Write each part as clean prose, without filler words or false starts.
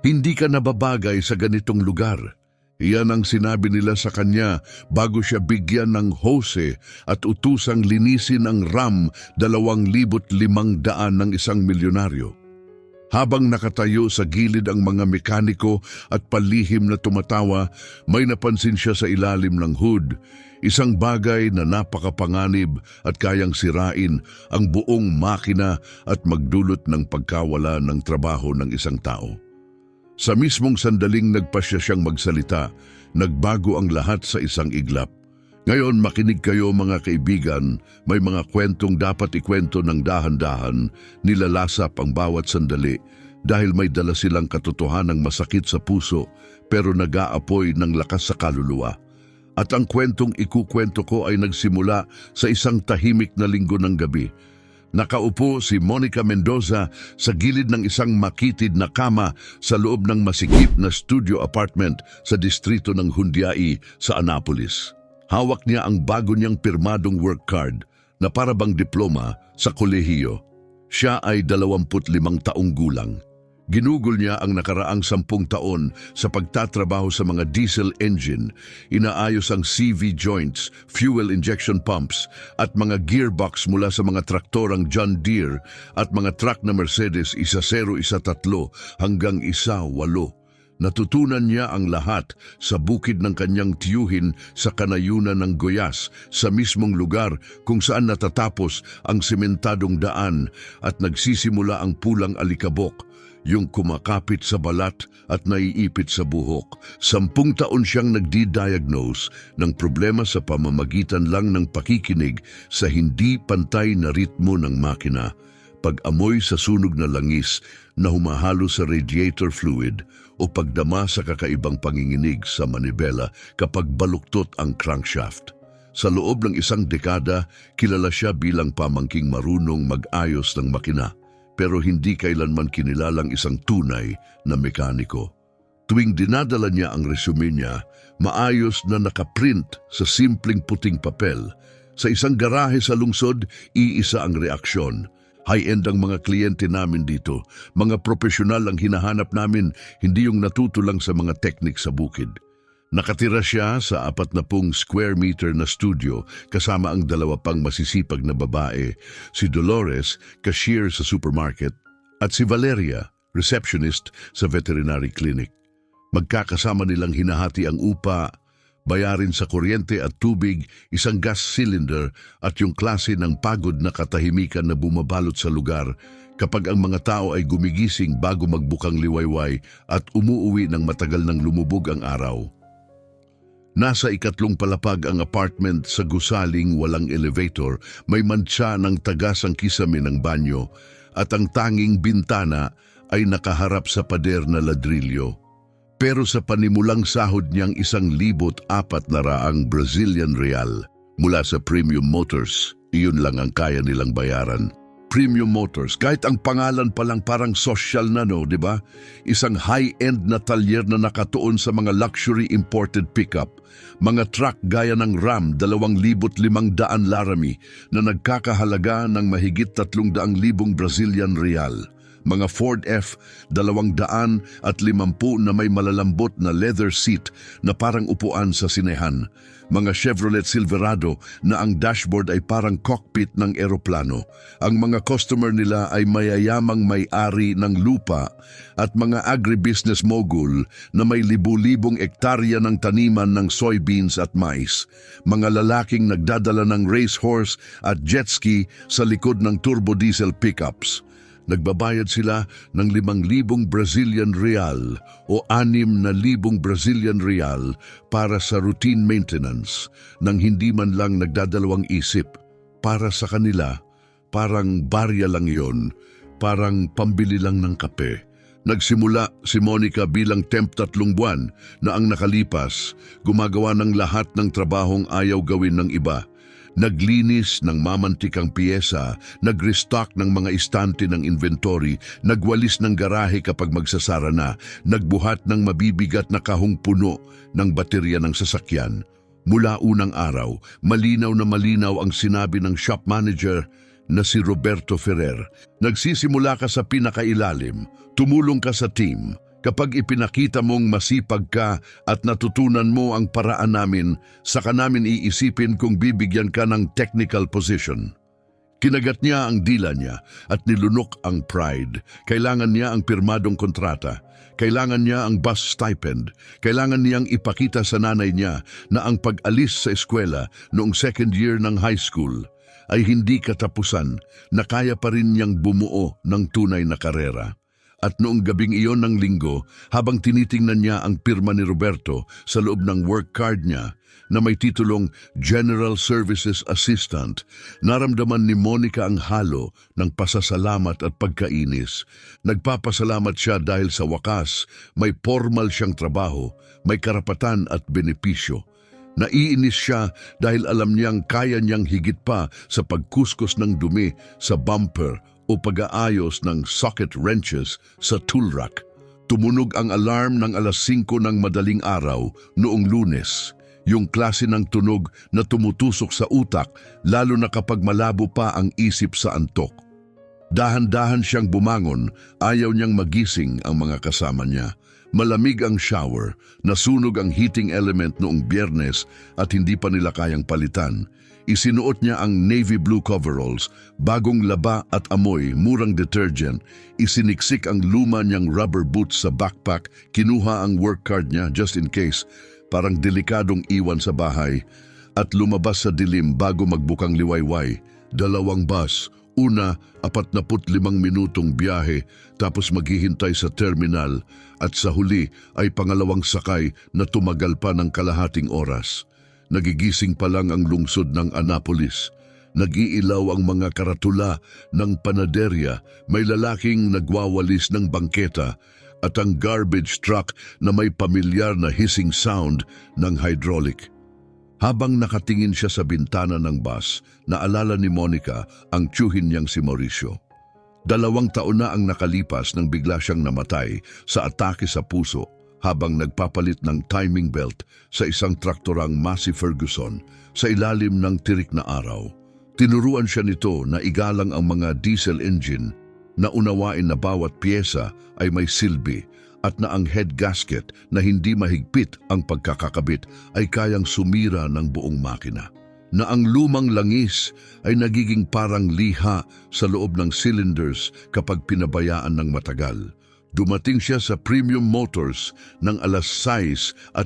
Hindi ka nababagay sa ganitong lugar. Iyan ang sinabi nila sa kanya bago siya bigyan ng hose at utusang linisin ang RAM 2,500 ng isang milyonaryo. Habang nakatayo sa gilid ang mga mekaniko at palihim na tumatawa, may napansin siya sa ilalim ng hood, isang bagay na napakapanganib at kayang sirain ang buong makina at magdulot ng pagkawala ng trabaho ng isang tao. Sa mismong sandaling nagpasya siyang magsalita, nagbago ang lahat sa isang iglap. Ngayon makinig kayo mga kaibigan, may mga kwentong dapat ikwento ng dahan-dahan, nilalasap ang bawat sandali dahil may dala silang katotohanang masakit sa puso pero nag-aapoy ng lakas sa kaluluwa. At ang kwentong ikukwento ko ay nagsimula sa isang tahimik na linggo ng gabi. Nakaupo si Monica Mendoza sa gilid ng isang makitid na kama sa loob ng masikip na studio apartment sa distrito ng Jundiai sa Annapolis. Hawak niya ang bago niyang pirmadong work card na parabang diploma sa kolehiyo. Siya ay 25 taong gulang. Ginugol niya ang nakaraang 10 taon sa pagtatrabaho sa mga diesel engine, inaayos ang CV joints, fuel injection pumps at mga gearbox mula sa mga traktorang John Deere at mga truck na Mercedes 1013 hanggang 18. Natutunan niya ang lahat sa bukid ng kanyang tiyuhin sa kanayunan ng Goyas, sa mismong lugar kung saan natatapos ang sementadong daan at nagsisimula ang pulang alikabok, yung kumakapit sa balat at naiipit sa buhok. 10 taon siyang nagdi-diagnose ng problema sa pamamagitan lang ng pakikinig sa hindi pantay na ritmo ng makina, pag-amoy sa sunog na langis na humahalo sa radiator fluid o pagdama sa kakaibang panginginig sa manibela kapag baluktot ang crankshaft. Sa loob ng isang dekada, kilala siya bilang pamangking marunong mag-ayos ng makina, pero hindi kailanman kinilalang isang tunay na mekaniko. Tuwing dinadala niya ang resume niya, maayos na nakaprint sa simpleng puting papel. Sa isang garahe sa lungsod, iisa ang reaksyon. High-end ang mga kliyente namin dito. Mga profesional ang hinahanap namin, hindi yung natuto lang sa mga teknik sa bukid. Nakatira siya sa 40 square meter na studio kasama ang 2 pang masisipag na babae, si Dolores, cashier sa supermarket, at si Valeria, receptionist sa veterinary clinic. Magkakasama nilang hinahati ang upa, bayarin sa kuryente at tubig, isang gas cylinder at yung klase ng pagod na katahimikan na bumabalot sa lugar kapag ang mga tao ay gumigising bago magbukang liwayway at umuuwi ng matagal nang lumubog ang araw. Nasa 3 palapag ang apartment sa gusaling walang elevator, may mantsa ng tagas ang kisame ng banyo at ang tanging bintana ay nakaharap sa pader na ladrilyo. Pero sa panimulang sahod niyang 1,400 Brazilian real mula sa Premium Motors, iyon lang ang kaya nilang bayaran. Premium Motors, kahit ang pangalan pa lang parang social na, no, di ba? Isang high-end na talyer na nakatuon sa mga luxury imported pickup, mga truck gaya ng RAM 2,500 Laramie na nagkakahalaga ng mahigit 300,000 Brazilian real. Mga Ford F-250 na may malalambot na leather seat na parang upuan sa sinehan. Mga Chevrolet Silverado na ang dashboard ay parang cockpit ng eroplano. Ang mga customer nila ay mayayamang may-ari ng lupa at mga agribusiness mogul na may libu-libong ektarya ng taniman ng soybeans at mais. Mga lalaking nagdadala ng racehorse at jet ski sa likod ng turbo diesel pickups. Nagbabayad sila ng 5,000 Brazilian real o 6,000 Brazilian real para sa routine maintenance nang hindi man lang nagdadalawang isip. Para sa kanila, parang barya lang yon, parang pambili lang ng kape. Nagsimula si Monica bilang temp 3 buwan na ang nakalipas, gumagawa ng lahat ng trabahong ayaw gawin ng iba. Naglinis ng mamantikang piyesa, nag-restock ng mga istante ng inventory, nagwalis ng garahe kapag magsasara na, nagbuhat ng mabibigat na kahong puno ng baterya ng sasakyan. Mula unang araw, malinaw na malinaw ang sinabi ng shop manager na si Roberto Ferrer. Nagsisimula ka sa pinakailalim, tumulong ka sa team, Kapag ipinakita mong masipag ka at natutunan mo ang paraan namin, saka namin iisipin kung bibigyan ka ng technical position. Kinagat niya ang dila niya at nilunok ang pride. Kailangan niya ang pirmadong kontrata. Kailangan niya ang bus stipend. Kailangan niyang ipakita sa nanay niya na ang pag-alis sa eskwela noong second year ng high school ay hindi katapusan, na kaya pa rin niyang bumuo ng tunay na karera. At noong gabing iyon ng linggo, habang tinitingnan niya ang pirma ni Roberto sa loob ng work card niya na may titulong General Services Assistant, naramdaman ni Monica ang halo ng pasasalamat at pagkainis. Nagpapasalamat siya dahil sa wakas may formal siyang trabaho, may karapatan at benepisyo. Naiinis siya dahil alam niyang kaya niyang higit pa sa pagkuskus ng dumi sa bumper o pag-aayos ng socket wrenches sa tool rack. Tumunog ang alarm ng 5:00 ng madaling araw noong Lunes. Yung klase ng tunog na tumutusok sa utak lalo na kapag malabo pa ang isip sa antok. Dahan-dahan siyang bumangon, ayaw niyang magising ang mga kasama niya. Malamig ang shower, nasunog ang heating element noong Biyernes at hindi pa nila kayang palitan. Isinuot niya ang navy blue coveralls, bagong laba at amoy, murang detergent. Isiniksik ang luma niyang rubber boots sa backpack, kinuha ang work card niya just in case, parang delikadong iwan sa bahay, at lumabas sa dilim bago magbukang liwayway. 2 bus, una 45 minutong biyahe, tapos maghihintay sa terminal, at sa huli ay pangalawang sakay na tumagal pa ng kalahating oras. Nagigising pa lang ang lungsod ng Annapolis. Nag-iilaw ang mga karatula ng panaderya, may lalaking nagwawalis ng bangketa, at ang garbage truck na may pamilyar na hissing sound ng hydraulic. Habang nakatingin siya sa bintana ng bus, naalala ni Monica ang tiyuhin niyang si Mauricio. 2 taon na ang nakalipas nang bigla siyang namatay sa atake sa puso habang nagpapalit ng timing belt sa isang traktorang Massey Ferguson sa ilalim ng tirik na araw. Tinuruan siya nito na igalang ang mga diesel engine, na unawain na bawat pyesa ay may silbi at na ang head gasket na hindi mahigpit ang pagkakakabit ay kayang sumira ng buong makina. Na ang lumang langis ay nagiging parang liha sa loob ng cylinders kapag pinabayaan ng matagal. Dumating siya sa Premium Motors ng 6:50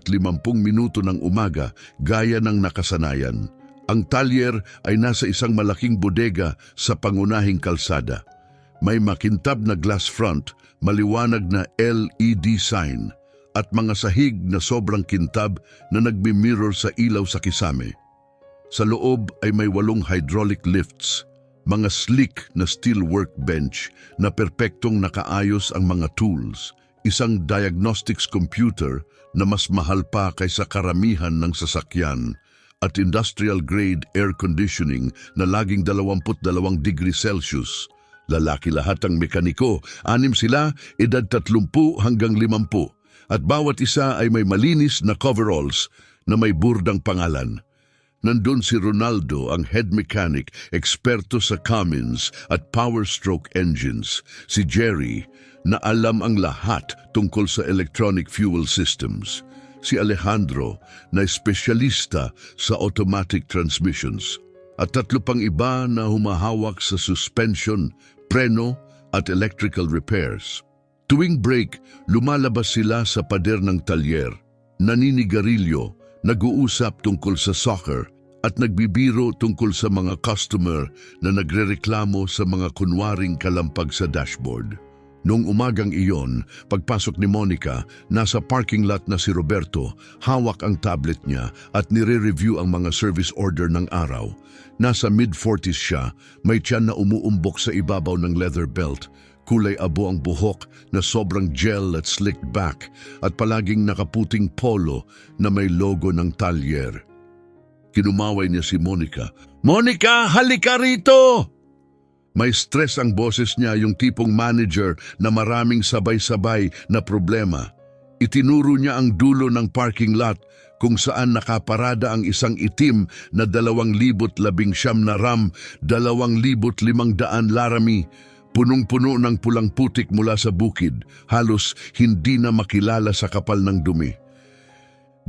ng umaga gaya ng nakasanayan. Ang talyer ay nasa isang malaking bodega sa pangunahing kalsada. May makintab na glass front, maliwanag na LED sign, at mga sahig na sobrang kintab na nagmi-mirror sa ilaw sa kisame. Sa loob ay may 8 hydraulic lifts, mga slick na steel workbench na perpektong nakaayos ang mga tools, isang diagnostics computer na mas mahal pa kaysa karamihan ng sasakyan, at industrial-grade air conditioning na laging 22 degrees Celsius. Lalaki lahat ang mekaniko, 6 sila, edad 30 hanggang 50, at bawat isa ay may malinis na coveralls na may burdang pangalan. Nandun si Ronaldo, ang head mechanic, eksperto sa Cummins at Power Stroke engines. Si Jerry, na alam ang lahat tungkol sa electronic fuel systems. Si Alejandro, na espesyalista sa automatic transmissions. At 3 pang iba na humahawak sa suspension, preno at electrical repairs. Tuwing break, lumalabas sila sa pader ng talyer, naninigarilyo, nag-uusap tungkol sa soccer at nagbibiro tungkol sa mga customer na nagrereklamo sa mga kunwaring kalampag sa dashboard. Noong umagang iyon, pagpasok ni Monica, nasa parking lot na si Roberto, hawak ang tablet niya at nire-review ang mga service order ng araw. Nasa mid-40s siya, may tiyan na umuumbok sa ibabaw ng leather belt, kulay abo ang buhok na sobrang gel at slicked back, at palaging nakaputing polo na may logo ng talyer. Kinumaway niya si Monica. "Monica, halika rito!" May stress ang boses niya, yung tipong manager na maraming sabay-sabay na problema. Itinuro niya ang dulo ng parking lot kung saan nakaparada ang isang itim na 2019 na Ram 2500 Laramie. Punong-puno ng pulang putik mula sa bukid, halos hindi na makilala sa kapal ng dumi.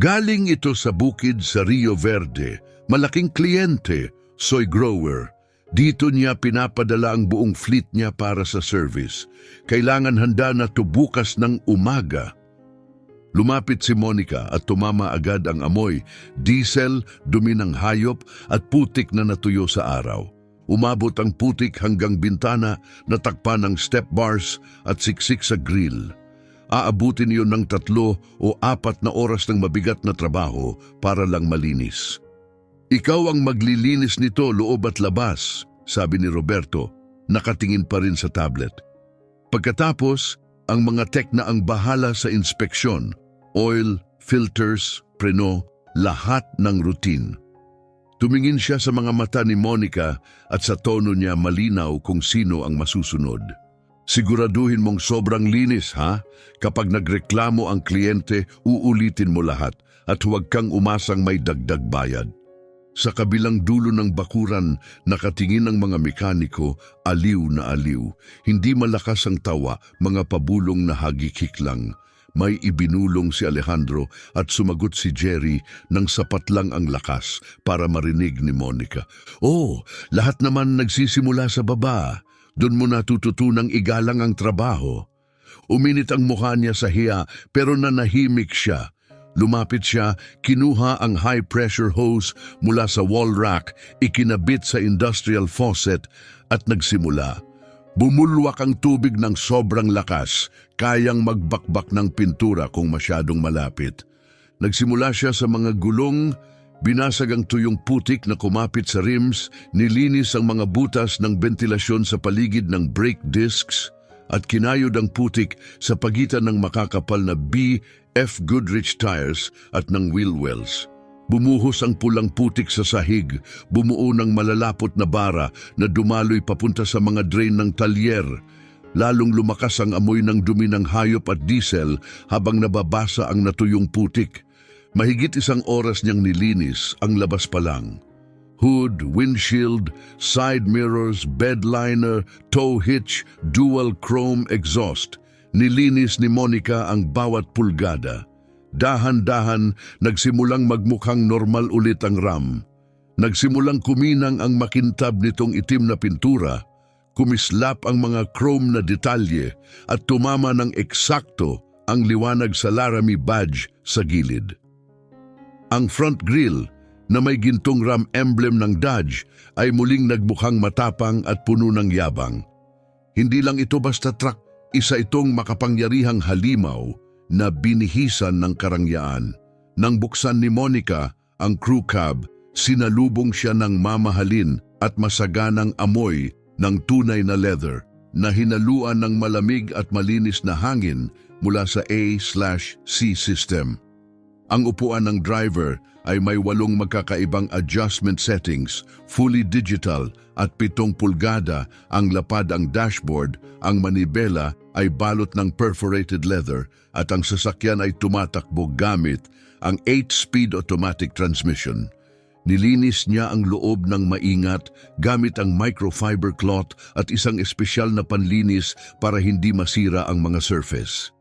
Galing ito sa bukid sa Rio Verde, malaking kliyente, soy grower. Dito niya pinapadala ang buong fleet niya para sa service. Kailangan handa na to bukas ng umaga. Lumapit si Monica at tumama agad ang amoy, diesel, dumi ng hayop at putik na natuyo sa araw. Umabot ang putik hanggang bintana, natakpan ng step bars at siksik sa grill. Aabutin iyon ng 3 o 4 na oras ng mabigat na trabaho para lang malinis. Ikaw ang maglilinis nito loob at labas, sabi ni Roberto, nakatingin pa rin sa tablet. Pagkatapos, ang mga tech na ang bahala sa inspeksyon, oil, filters, preno, lahat ng routine. Tumingin siya sa mga mata ni Monica at sa tono niya malinaw kung sino ang masusunod. Siguraduhin mong sobrang linis, ha? Kapag nagreklamo ang kliyente, uulitin mo lahat at huwag kang umasang may dagdag bayad. Sa kabilang dulo ng bakuran, nakatingin ang mga mekaniko, aliw na aliw. Hindi malakas ang tawa, mga pabulong na hagikik lang. May ibinulong si Alejandro at sumagot si Jerry nang sapat lang ang lakas para marinig ni Monica. Oh, lahat naman nagsisimula sa baba. Doon mo natututunang igalang ang trabaho. Uminit ang mukha niya sa hiya pero nanahimik siya. Lumapit siya, kinuha ang high-pressure hose mula sa wall rack, ikinabit sa industrial faucet at nagsimula. Bumulwak ang tubig ng sobrang lakas, kayang magbakbak ng pintura kung masyadong malapit. Nagsimula siya sa mga gulong, binasag ang tuyong putik na kumapit sa rims, nilinis ang mga butas ng ventilasyon sa paligid ng brake discs, at kinayod ang putik sa pagitan ng makakapal na B.F. Goodrich tires at ng wheel wells. Bumuhos ang pulang putik sa sahig, bumuo ng malalapot na bara na dumaloy papunta sa mga drain ng talyer. Lalong lumakas ang amoy ng dumi ng hayop at diesel habang nababasa ang natuyong putik. Mahigit 1 oras niyang nilinis ang labas pa lang. Hood, windshield, side mirrors, bed liner, tow hitch, dual chrome exhaust. Nilinis ni Monica ang bawat pulgada. Dahan-dahan, nagsimulang magmukhang normal ulit ang RAM. Nagsimulang kuminang ang makintab nitong itim na pintura, kumislap ang mga chrome na detalye at tumama ng eksakto ang liwanag sa Laramie badge sa gilid. Ang front grille, na may gintong RAM emblem ng Dodge, ay muling nagmukhang matapang at puno ng yabang. Hindi lang ito basta truck, isa itong makapangyarihang halimaw na binihisan ng karangyaan. Nang buksan ni Monica ang crew cab, sinalubong siya ng mamahalin at masaganang amoy ng tunay na leather na hinaluan ng malamig at malinis na hangin mula sa A/C system. Ang upuan ng driver ay may 8 magkakaibang adjustment settings, fully digital at 7 pulgada ang lapad ang dashboard, ang manibela ay balot ng perforated leather at ang sasakyan ay tumatakbo gamit ang 8-speed automatic transmission. Nilinis niya ang loob ng maingat gamit ang microfiber cloth at isang espesyal na panlinis para hindi masira ang mga surface.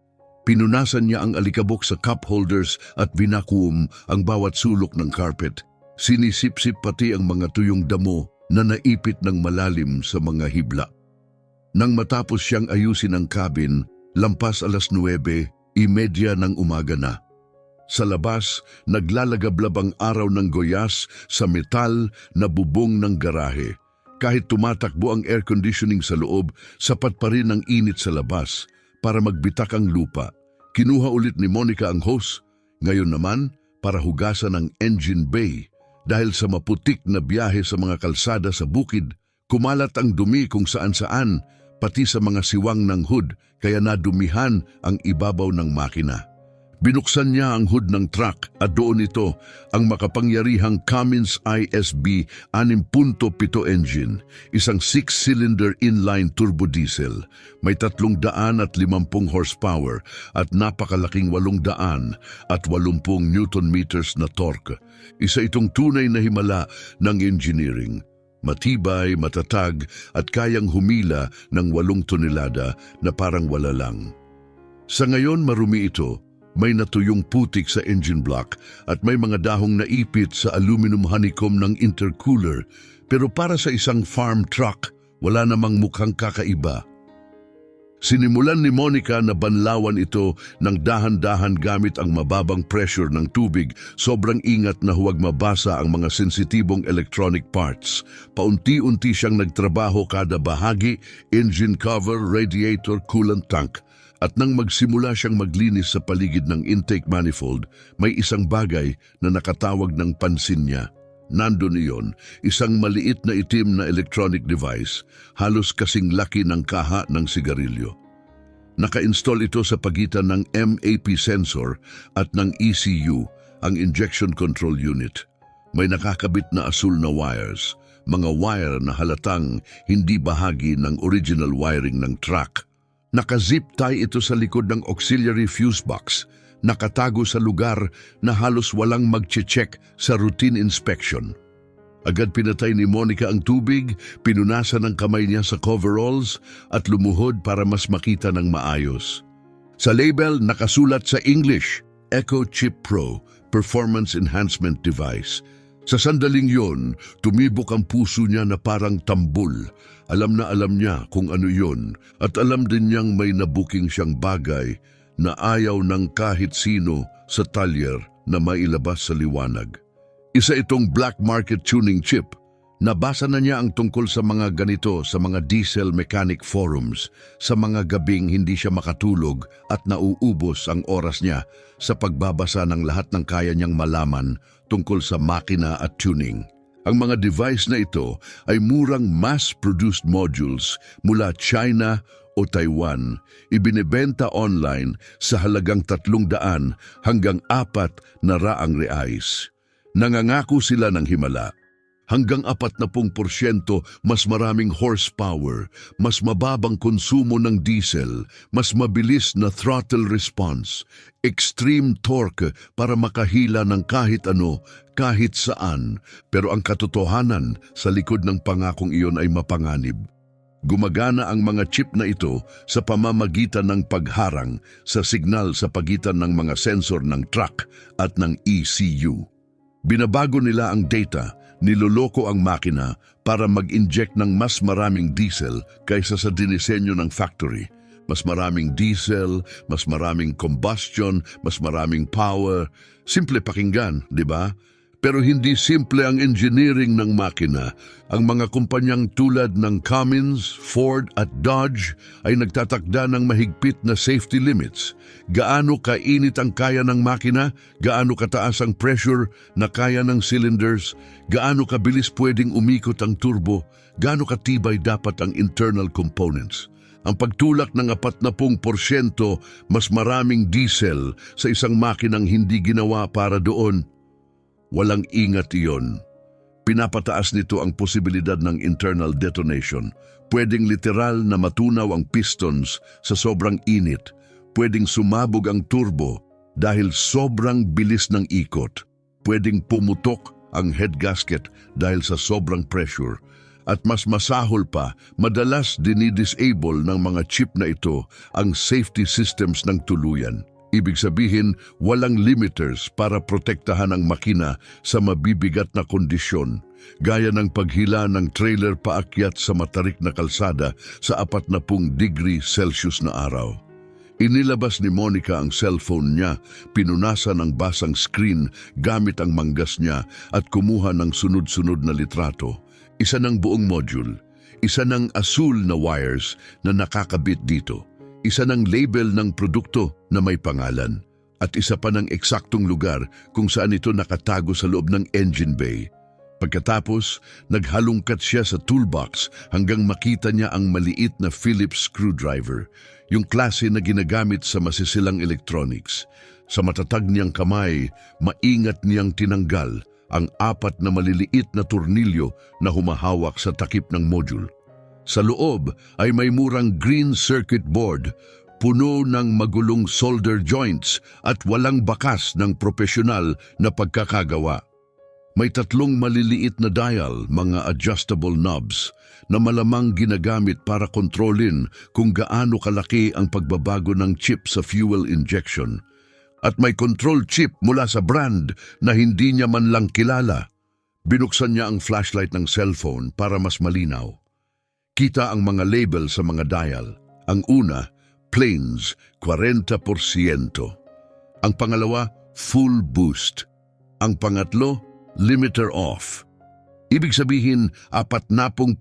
Pinunasan niya ang alikabok sa cup holders at binakuum ang bawat sulok ng carpet. Sinisip-sip pati ang mga tuyong damo na naipit ng malalim sa mga hibla. Nang matapos siyang ayusin ang cabin, lampas 9:30 ng umaga na. Sa labas, naglalagablab ang araw ng goyas sa metal na bubong ng garahe. Kahit tumatakbo ang air conditioning sa loob, sapat pa rin ang init sa labas para magbitak ang lupa. Kinuha ulit ni Monica ang hose, ngayon naman para hugasan ang engine bay. Dahil sa maputik na biyahe sa mga kalsada sa bukid, kumalat ang dumi kung saan-saan, pati sa mga siwang ng hood, kaya nadumihan ang ibabaw ng makina. Binuksan niya ang hood ng truck at doon ito ang makapangyarihang Cummins ISB 6.7 engine, isang 6-cylinder inline turbo diesel. May 350 horsepower at napakalaking 880 Newton meters na torque. Isa itong tunay na himala ng engineering. Matibay, matatag at kayang humila ng 8 tonelada na parang wala lang. Sa ngayon marumi ito, may natuyong putik sa engine block at may mga dahong naipit sa aluminum honeycomb ng intercooler, pero para sa isang farm truck, wala namang mukhang kakaiba. Sinimulan ni Monica na banlawan ito ng dahan-dahan gamit ang mababang pressure ng tubig, sobrang ingat na huwag mabasa ang mga sensitibong electronic parts. Paunti-unti siyang nagtrabaho kada bahagi, engine cover, radiator, coolant tank. At nang magsimula siyang maglinis sa paligid ng intake manifold, may isang bagay na nakatawag ng pansin niya. Nandun iyon, isang maliit na itim na electronic device, halos kasing laki ng kaha ng sigarilyo. Naka-install ito sa pagitan ng MAP sensor at ng ECU, ang injection control unit. May nakakabit na asul na wires, mga wire na halatang hindi bahagi ng original wiring ng truck. Naka-zip tie ito sa likod ng auxiliary fuse box, nakatago sa lugar na halos walang magche-check sa routine inspection. Agad pinatay ni Monica ang tubig, pinunasan ang kamay niya sa coveralls at lumuhod para mas makita ng maayos. Sa label nakasulat sa English, Echo Chip Pro, Performance Enhancement Device. Sa sandaling yon, tumibok ang puso niya na parang tambol. Alam na alam niya kung ano yon at alam din niyang may nabuking siyang bagay na ayaw ng kahit sino sa talyer na mailabas sa liwanag. Isa itong black market tuning chip. Nabasa na niya ang tungkol sa mga ganito sa mga diesel mechanic forums, sa mga gabing hindi siya makatulog at nauubos ang oras niya sa pagbabasa ng lahat ng kaya niyang malaman tungkol sa makina at tuning. Ang mga device na ito ay murang mass-produced modules mula China o Taiwan, ibinebenta online sa halagang 300 hanggang 400 reais. Nangangako sila ng himala. Hanggang 40% mas maraming horsepower, mas mababang konsumo ng diesel, mas mabilis na throttle response, extreme torque para makahila ng kahit ano, kahit saan. Pero ang katotohanan sa likod ng pangakong iyon ay mapanganib. Gumagana ang mga chip na ito sa pamamagitan ng pagharang sa signal sa pagitan ng mga sensor ng truck at ng ECU. Binabago nila ang data, niloloko ang makina para mag-inject ng mas maraming diesel kaysa sa dinisenyo ng factory. Mas maraming diesel, mas maraming combustion, mas maraming power. Simple pakinggan, di ba? Pero hindi simple ang engineering ng makina. Ang mga kumpanyang tulad ng Cummins, Ford at Dodge ay nagtatakda ng mahigpit na safety limits. Gaano kainit ang kaya ng makina, gaano kataas ang pressure na kaya ng cylinders, gaano kabilis pwedeng umikot ang turbo, gaano katibay dapat ang internal components. Ang pagtulak ng 40% mas maraming diesel sa isang makinang hindi ginawa para doon, walang ingat iyon. Pinapataas nito ang posibilidad ng internal detonation. Pwedeng literal na matunaw ang pistons sa sobrang init. Pwedeng sumabog ang turbo dahil sobrang bilis ng ikot. Pwedeng pumutok ang head gasket dahil sa sobrang pressure. At mas masahol pa, madalas dinidisable ng mga chip na ito ang safety systems ng tuluyan. Ibig sabihin, walang limiters para protektahan ang makina sa mabibigat na kondisyon, gaya ng paghila ng trailer paakyat sa matarik na kalsada sa 40 degree Celsius na araw. Inilabas ni Monica ang cellphone niya, pinunasan ang basang screen gamit ang manggas niya at kumuha ng sunod-sunod na litrato. Isa ng buong module, isa ng asul na wires na nakakabit dito. Isa ng label ng produkto na may pangalan at isa pa ng eksaktong lugar kung saan ito nakatago sa loob ng engine bay. Pagkatapos, naghalungkat siya sa toolbox hanggang makita niya ang maliit na Phillips screwdriver, yung klase na ginagamit sa masisilang electronics. Sa matatag niyang kamay, maingat niyang tinanggal ang 4 na maliliit na tornilyo na humahawak sa takip ng module. Sa loob ay may murang green circuit board, puno ng magulong solder joints at walang bakas ng propesyonal na pagkakagawa. May 3 maliliit na dial, mga adjustable knobs, na malamang ginagamit para kontrolin kung gaano kalaki ang pagbabago ng chip sa fuel injection. At may control chip mula sa brand na hindi niya man lang kilala. Binuksan niya ang flashlight ng cellphone para mas malinaw. Kita ang mga label sa mga dial. Ang una, planes, 40%. Ang pangalawa, full boost. Ang pangatlo, limiter off. Ibig sabihin, 40%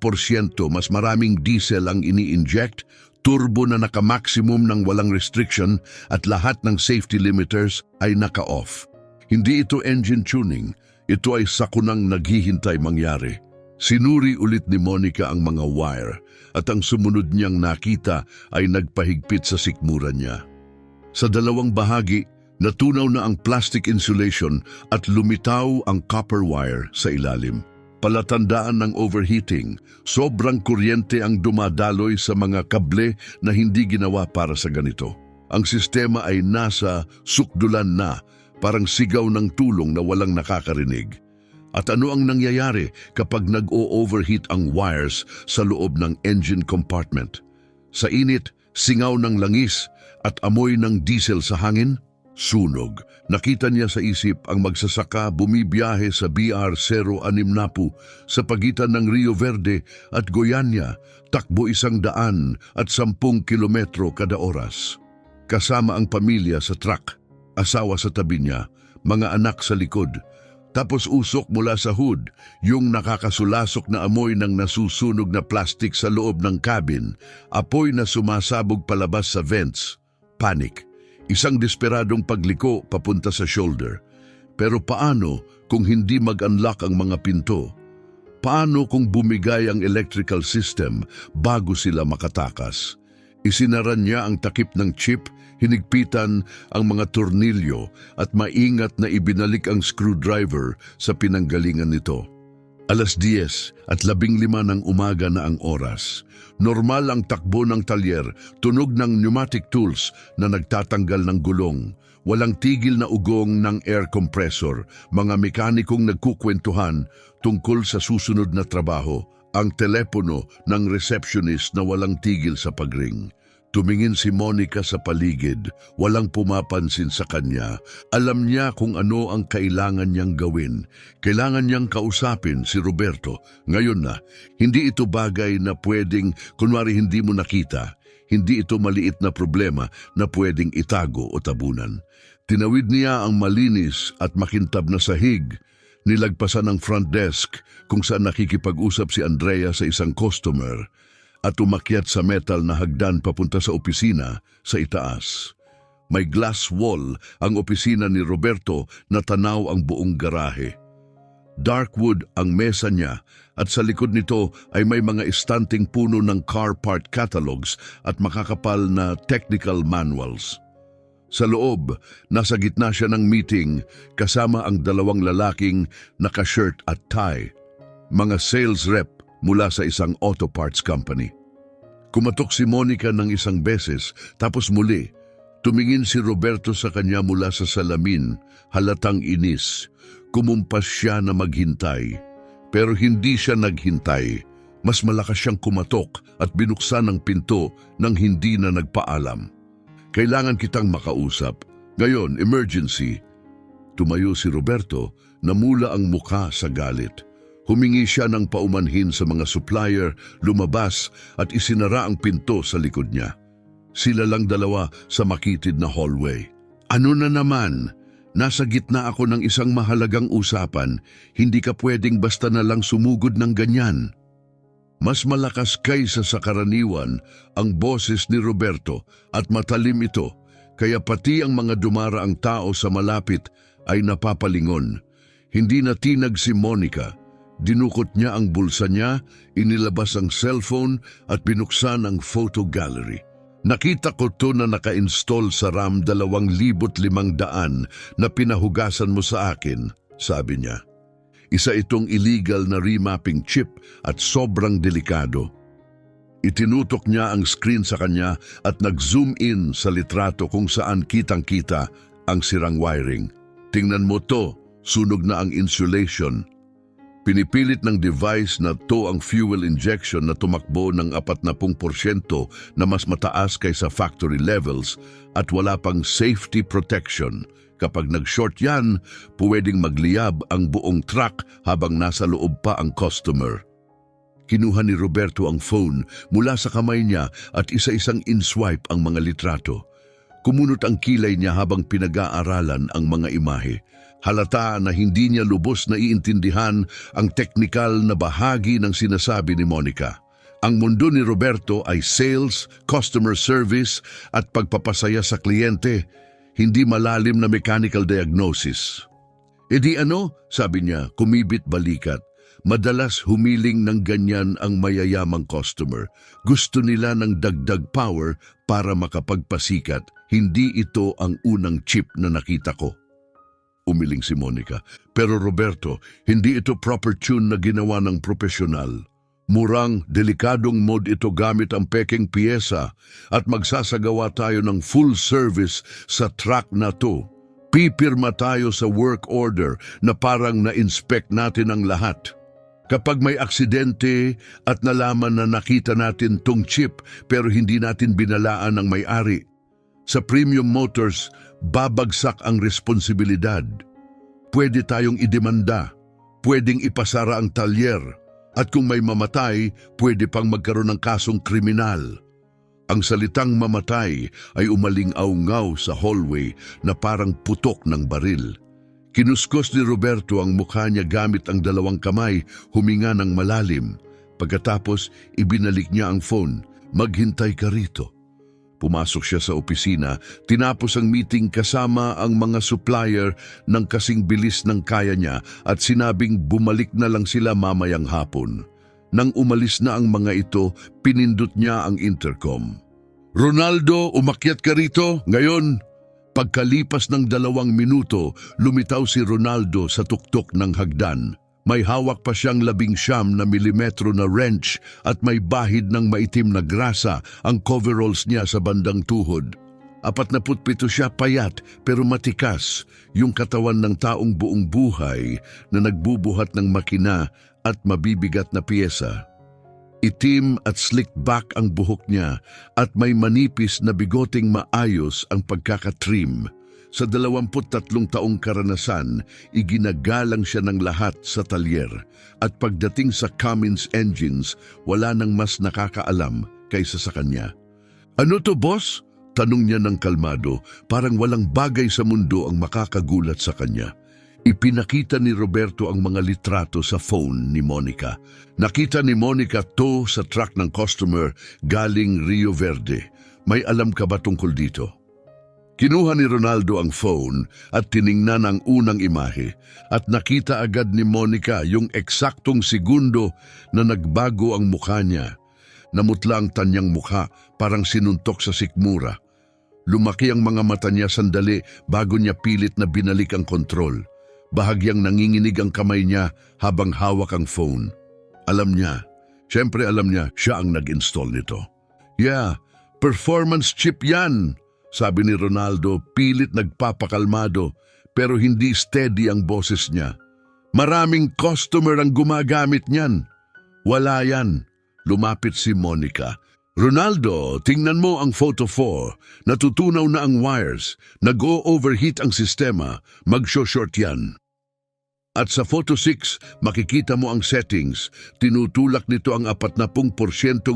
mas maraming diesel ang ini-inject, turbo na naka-maximum ng walang restriction at lahat ng safety limiters ay naka-off. Hindi ito engine tuning, ito ay sakunang naghihintay mangyari. Sinuri ulit ni Monica ang mga wire at ang sumunod niyang nakita ay nagpahigpit sa sikmura niya. Sa dalawang bahagi, natunaw na ang plastic insulation at lumitaw ang copper wire sa ilalim. Palatandaan ng overheating, sobrang kuryente ang dumadaloy sa mga kable na hindi ginawa para sa ganito. Ang sistema ay nasa sukdulan na, parang sigaw ng tulong na walang nakakarinig. At ano ang nangyayari kapag nag-o-overheat ang wires sa loob ng engine compartment? Sa init, singaw ng langis at amoy ng diesel sa hangin? Sunog. Nakita niya sa isip ang magsasaka bumibiyahe sa BR-060 sa pagitan ng Rio Verde at Goiânia, takbo 110 kilometro kada oras. Kasama ang pamilya sa truck, asawa sa tabi niya, mga anak sa likod. Tapos usok mula sa hood, yung nakakasulasok na amoy ng nasusunog na plastic sa loob ng cabin, apoy na sumasabog palabas sa vents. Panic. Isang desperadong pagliko papunta sa shoulder. Pero paano kung hindi mag-unlock ang mga pinto? Paano kung bumigay ang electrical system bago sila makatakas? Isinaran niya ang takip ng chip, hinigpitan ang mga tornilyo at maingat na ibinalik ang screwdriver sa pinanggalingan nito. 10:15 ng umaga na ang oras. Normal ang takbo ng talyer, tunog ng pneumatic tools na nagtatanggal ng gulong. Walang tigil na ugong ng air compressor, mga mekanikong nagkukwentuhan tungkol sa susunod na trabaho. Ang telepono ng receptionist na walang tigil sa pagring. Tumingin si Monica sa paligid, walang pumapansin sa kanya. Alam niya kung ano ang kailangan niyang gawin. Kailangan niyang kausapin si Roberto. Ngayon na, hindi ito bagay na pwedeng, kunwari hindi mo nakita. Hindi ito maliit na problema na pwedeng itago o tabunan. Tinawid niya ang malinis at makintab na sahig. Nilagpasan ang front desk kung saan nakikipag-usap si Andrea sa isang customer at umakyat sa metal na hagdan papunta sa opisina sa itaas. May glass wall ang opisina ni Roberto na tanaw ang buong garahe. Dark wood ang mesa niya at sa likod nito ay may mga estanting puno ng car part catalogs at makakapal na technical manuals. Sa loob, nasa gitna siya ng meeting kasama ang 2 lalaking naka-shirt at tie, mga sales rep mula sa isang auto parts company. Kumatok si Monica ng isang beses, tapos muli, tumingin si Roberto sa kanya mula sa salamin, halatang inis. Kumumpas siya na maghintay, pero hindi siya naghintay. Mas malakas siyang kumatok at binuksan ang pinto nang hindi na nagpaalam. Kailangan kitang makausap. Ngayon, emergency. Tumayo si Roberto, namula ang mukha sa galit. Humingi siya ng paumanhin sa mga supplier, lumabas at isinara ang pinto sa likod niya. Sila lang 2 sa makitid na hallway. Ano na naman? Nasa gitna ako ng isang mahalagang usapan, hindi ka pwedeng basta na lang sumugod ng ganyan. Mas malakas kaysa sa karaniwan ang boses ni Roberto at matalim ito, kaya pati ang mga dumaraang tao sa malapit ay napapalingon. Hindi natinag si Monica. Dinukot niya ang bulsa niya, inilabas ang cellphone at binuksan ang photo gallery. Nakita ko to na naka-install sa RAM 2,500 na pinahugasan mo sa akin, sabi niya. Isa itong illegal na remapping chip at sobrang delikado. Itinutok niya ang screen sa kanya at nag-zoom in sa litrato kung saan kitang-kita ang sirang wiring. Tingnan mo to, sunog na ang insulation. Pinipilit ng device na to ang fuel injection na tumakbo ng 40% na mas mataas kaysa factory levels at wala pang safety protection. Kapag nag-short yan, pwedeng magliyab ang buong truck habang nasa loob pa ang customer. Kinuha ni Roberto ang phone mula sa kamay niya at isa-isang in-swipe ang mga litrato. Kumunot ang kilay niya habang pinag-aaralan ang mga imahe. Halata na hindi niya lubos na iintindihan ang teknikal na bahagi ng sinasabi ni Monica. Ang mundo ni Roberto ay sales, customer service at pagpapasaya sa kliyente, hindi malalim na mechanical diagnosis. E di ano, sabi niya, kumibit balikat. Madalas humiling ng ganyan ang mayayamang customer. Gusto nila ng dagdag power para makapagpasikat. Hindi ito ang unang chip na nakita ko. Umiling si Monica. Pero Roberto, hindi ito proper tune na ginawa ng profesional. Murang, delikadong mode ito gamit ang peking piyesa at magsasagawa tayo ng full service sa truck na to. Pipirma tayo sa work order na parang na-inspect natin ang lahat. Kapag may aksidente at nalaman na nakita natin tong chip pero hindi natin binalaan ang may-ari, sa Premium Motors, babagsak ang responsibilidad. Pwede tayong idemanda, pwedeng ipasara ang talyer, at kung may mamatay, pwede pang magkaroon ng kasong kriminal. Ang salitang mamatay ay umaling-aungaw sa hallway na parang putok ng baril. Kinuskos ni Roberto ang mukha niya gamit ang dalawang kamay, huminga ng malalim. Pagkatapos, ibinalik niya ang phone. Maghintay ka rito. Pumasok siya sa opisina, tinapos ang meeting kasama ang mga supplier ng kasing bilis ng kaya niya at sinabing bumalik na lang sila mamayang hapon. Nang umalis na ang mga ito, pinindot niya ang intercom. Ronaldo, umakyat ka rito ngayon. Pagkalipas ng 2 minuto, lumitaw si Ronaldo sa tuktok ng hagdan. May hawak pa siyang 19 milimetro na wrench at may bahid ng maitim na grasa ang coveralls niya sa bandang tuhod. 47 siya, payat pero matikas, yung katawan ng taong buong buhay na nagbubuhat ng makina at mabibigat na piyesa. Itim at slick back ang buhok niya at may manipis na bigoting maayos ang pagkakatrim. Sa 23 taong karanasan, iginagalang siya ng lahat sa talyer. At pagdating sa Cummins engines, wala nang mas nakakaalam kaysa sa kanya. Ano to, boss? Tanong niya ng kalmado, parang walang bagay sa mundo ang makakagulat sa kanya. Ipinakita ni Roberto ang mga litrato sa phone ni Monica. Nakita ni Monica to sa truck ng customer galing Rio Verde. May alam ka ba tungkol dito? Kinuha ni Ronaldo ang phone at tiningnan ang unang imahe at nakita agad ni Monica yung eksaktong segundo na nagbago ang mukha niya. Namutla ang tanyang mukha, parang sinuntok sa sikmura. Lumaki ang mga mata niya sandali bago niya pilit na binalik ang kontrol. Bahagyang nanginginig ang kamay niya habang hawak ang phone. Alam niya, syempre alam niya, siya ang nag-install nito. Yeah, performance chip yan, sabi ni Ronaldo, pilit nagpapakalmado, pero hindi steady ang boses niya. Maraming customer ang gumagamit niyan. Wala yan, lumapit si Monica. Ronaldo, tingnan mo ang photo 4. Natutunaw na ang wires. Nag-o-overheat ang sistema. Mag-short yan. At sa photo 6, makikita mo ang settings. Tinutulak nito ang 40%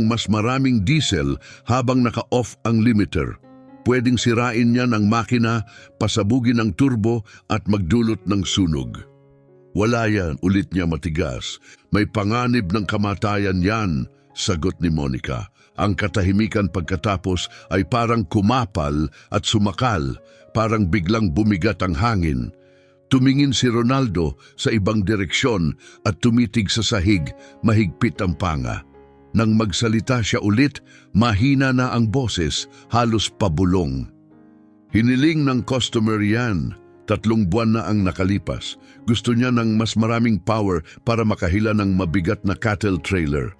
mas maraming diesel habang naka-off ang limiter. Pwedeng sirain niya ng makina, pasabugin ang turbo at magdulot ng sunog. Wala yan, ulit niya matigas. May panganib ng kamatayan yan, sagot ni Monica. Ang katahimikan pagkatapos ay parang kumapal at sumakal, parang biglang bumigat ang hangin. Tumingin si Ronaldo sa ibang direksyon at tumitig sa sahig, mahigpit ang panga. Nang magsalita siya ulit, mahina na ang boses, halos pabulong. Hiniling ng customer yan. 3 buwan na ang nakalipas. Gusto niya ng mas maraming power para makahila ng mabigat na cattle trailer.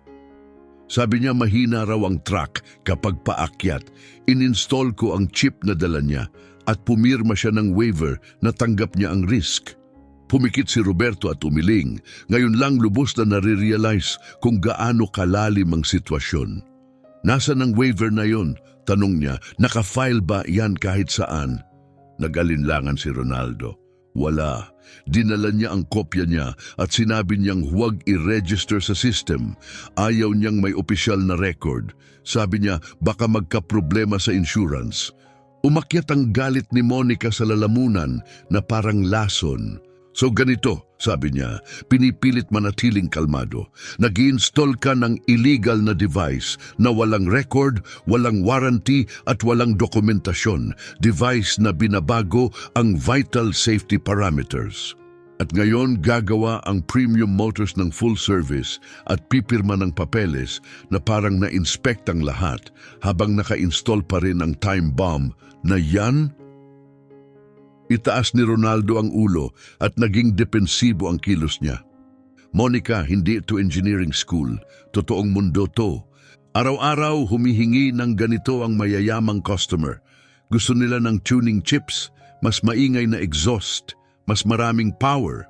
Sabi niya mahina raw ang truck kapag paakyat. Ininstall ko ang chip na dala niya at pumirma siya ng waiver na tanggap niya ang risk. Humikit si Roberto at umiling. Ngayon lang lubos na nare-realize kung gaano kalalim ang sitwasyon. Nasaan ang waiver na yon? Tanong niya. Naka-file ba yan kahit saan? Nag-alinlangan si Ronaldo. Wala. Dinala niya ang kopya niya at sinabi niyang huwag i-register sa system. Ayaw niyang may opisyal na record. Sabi niya baka magka-problema sa insurance. Umakyat ang galit ni Monica sa lalamunan na parang lason. So ganito, sabi niya, pinipilit manatiling kalmado. Nag-i-install ka ng illegal na device na walang record, walang warranty at walang dokumentasyon. Device na binabago ang vital safety parameters. At ngayon gagawa ang Premium Motors ng full service at pipirma ng papeles na parang na-inspect ang lahat habang naka-install pa rin ang time bomb na yan. Itaas ni Ronaldo ang ulo at naging depensibo ang kilos niya. Monica, hindi ito engineering school. Totoong mundo to. Araw-araw humihingi ng ganito ang mayayamang customer. Gusto nila ng tuning chips, mas maingay na exhaust, mas maraming power.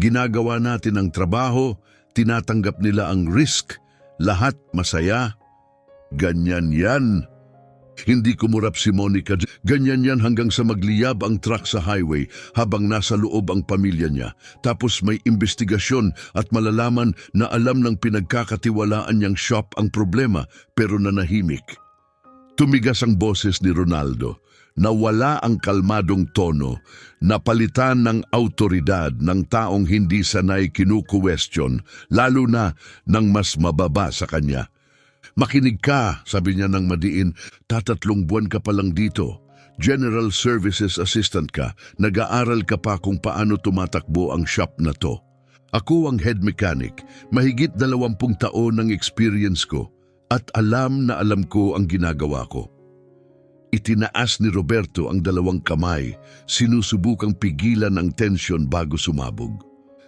Ginagawa natin ang trabaho, tinatanggap nila ang risk, lahat masaya. Ganyan yan. Hindi kumurap si Monica. Ganyan yan hanggang sa magliyab ang truck sa highway habang nasa loob ang pamilya niya. Tapos may investigasyon at malalaman na alam ng pinagkakatiwalaan niyang shop ang problema pero nanahimik. Tumigas ang boses ni Ronaldo. Nawala ang kalmadong tono, napalitan ng autoridad ng taong hindi sanay kinukuwestiyon, lalo na ng mas mababa sa kanya. Makinig ka, sabi niya ng madiin, 3 buwan ka pa lang dito. General Services Assistant ka, nag-aaral ka pa kung paano tumatakbo ang shop na to. Ako ang head mechanic, mahigit 20 taon ng experience ko at alam na alam ko ang ginagawa ko. Itinaas ni Roberto ang 2 kamay, sinusubukang pigilan ang tensyon bago sumabog.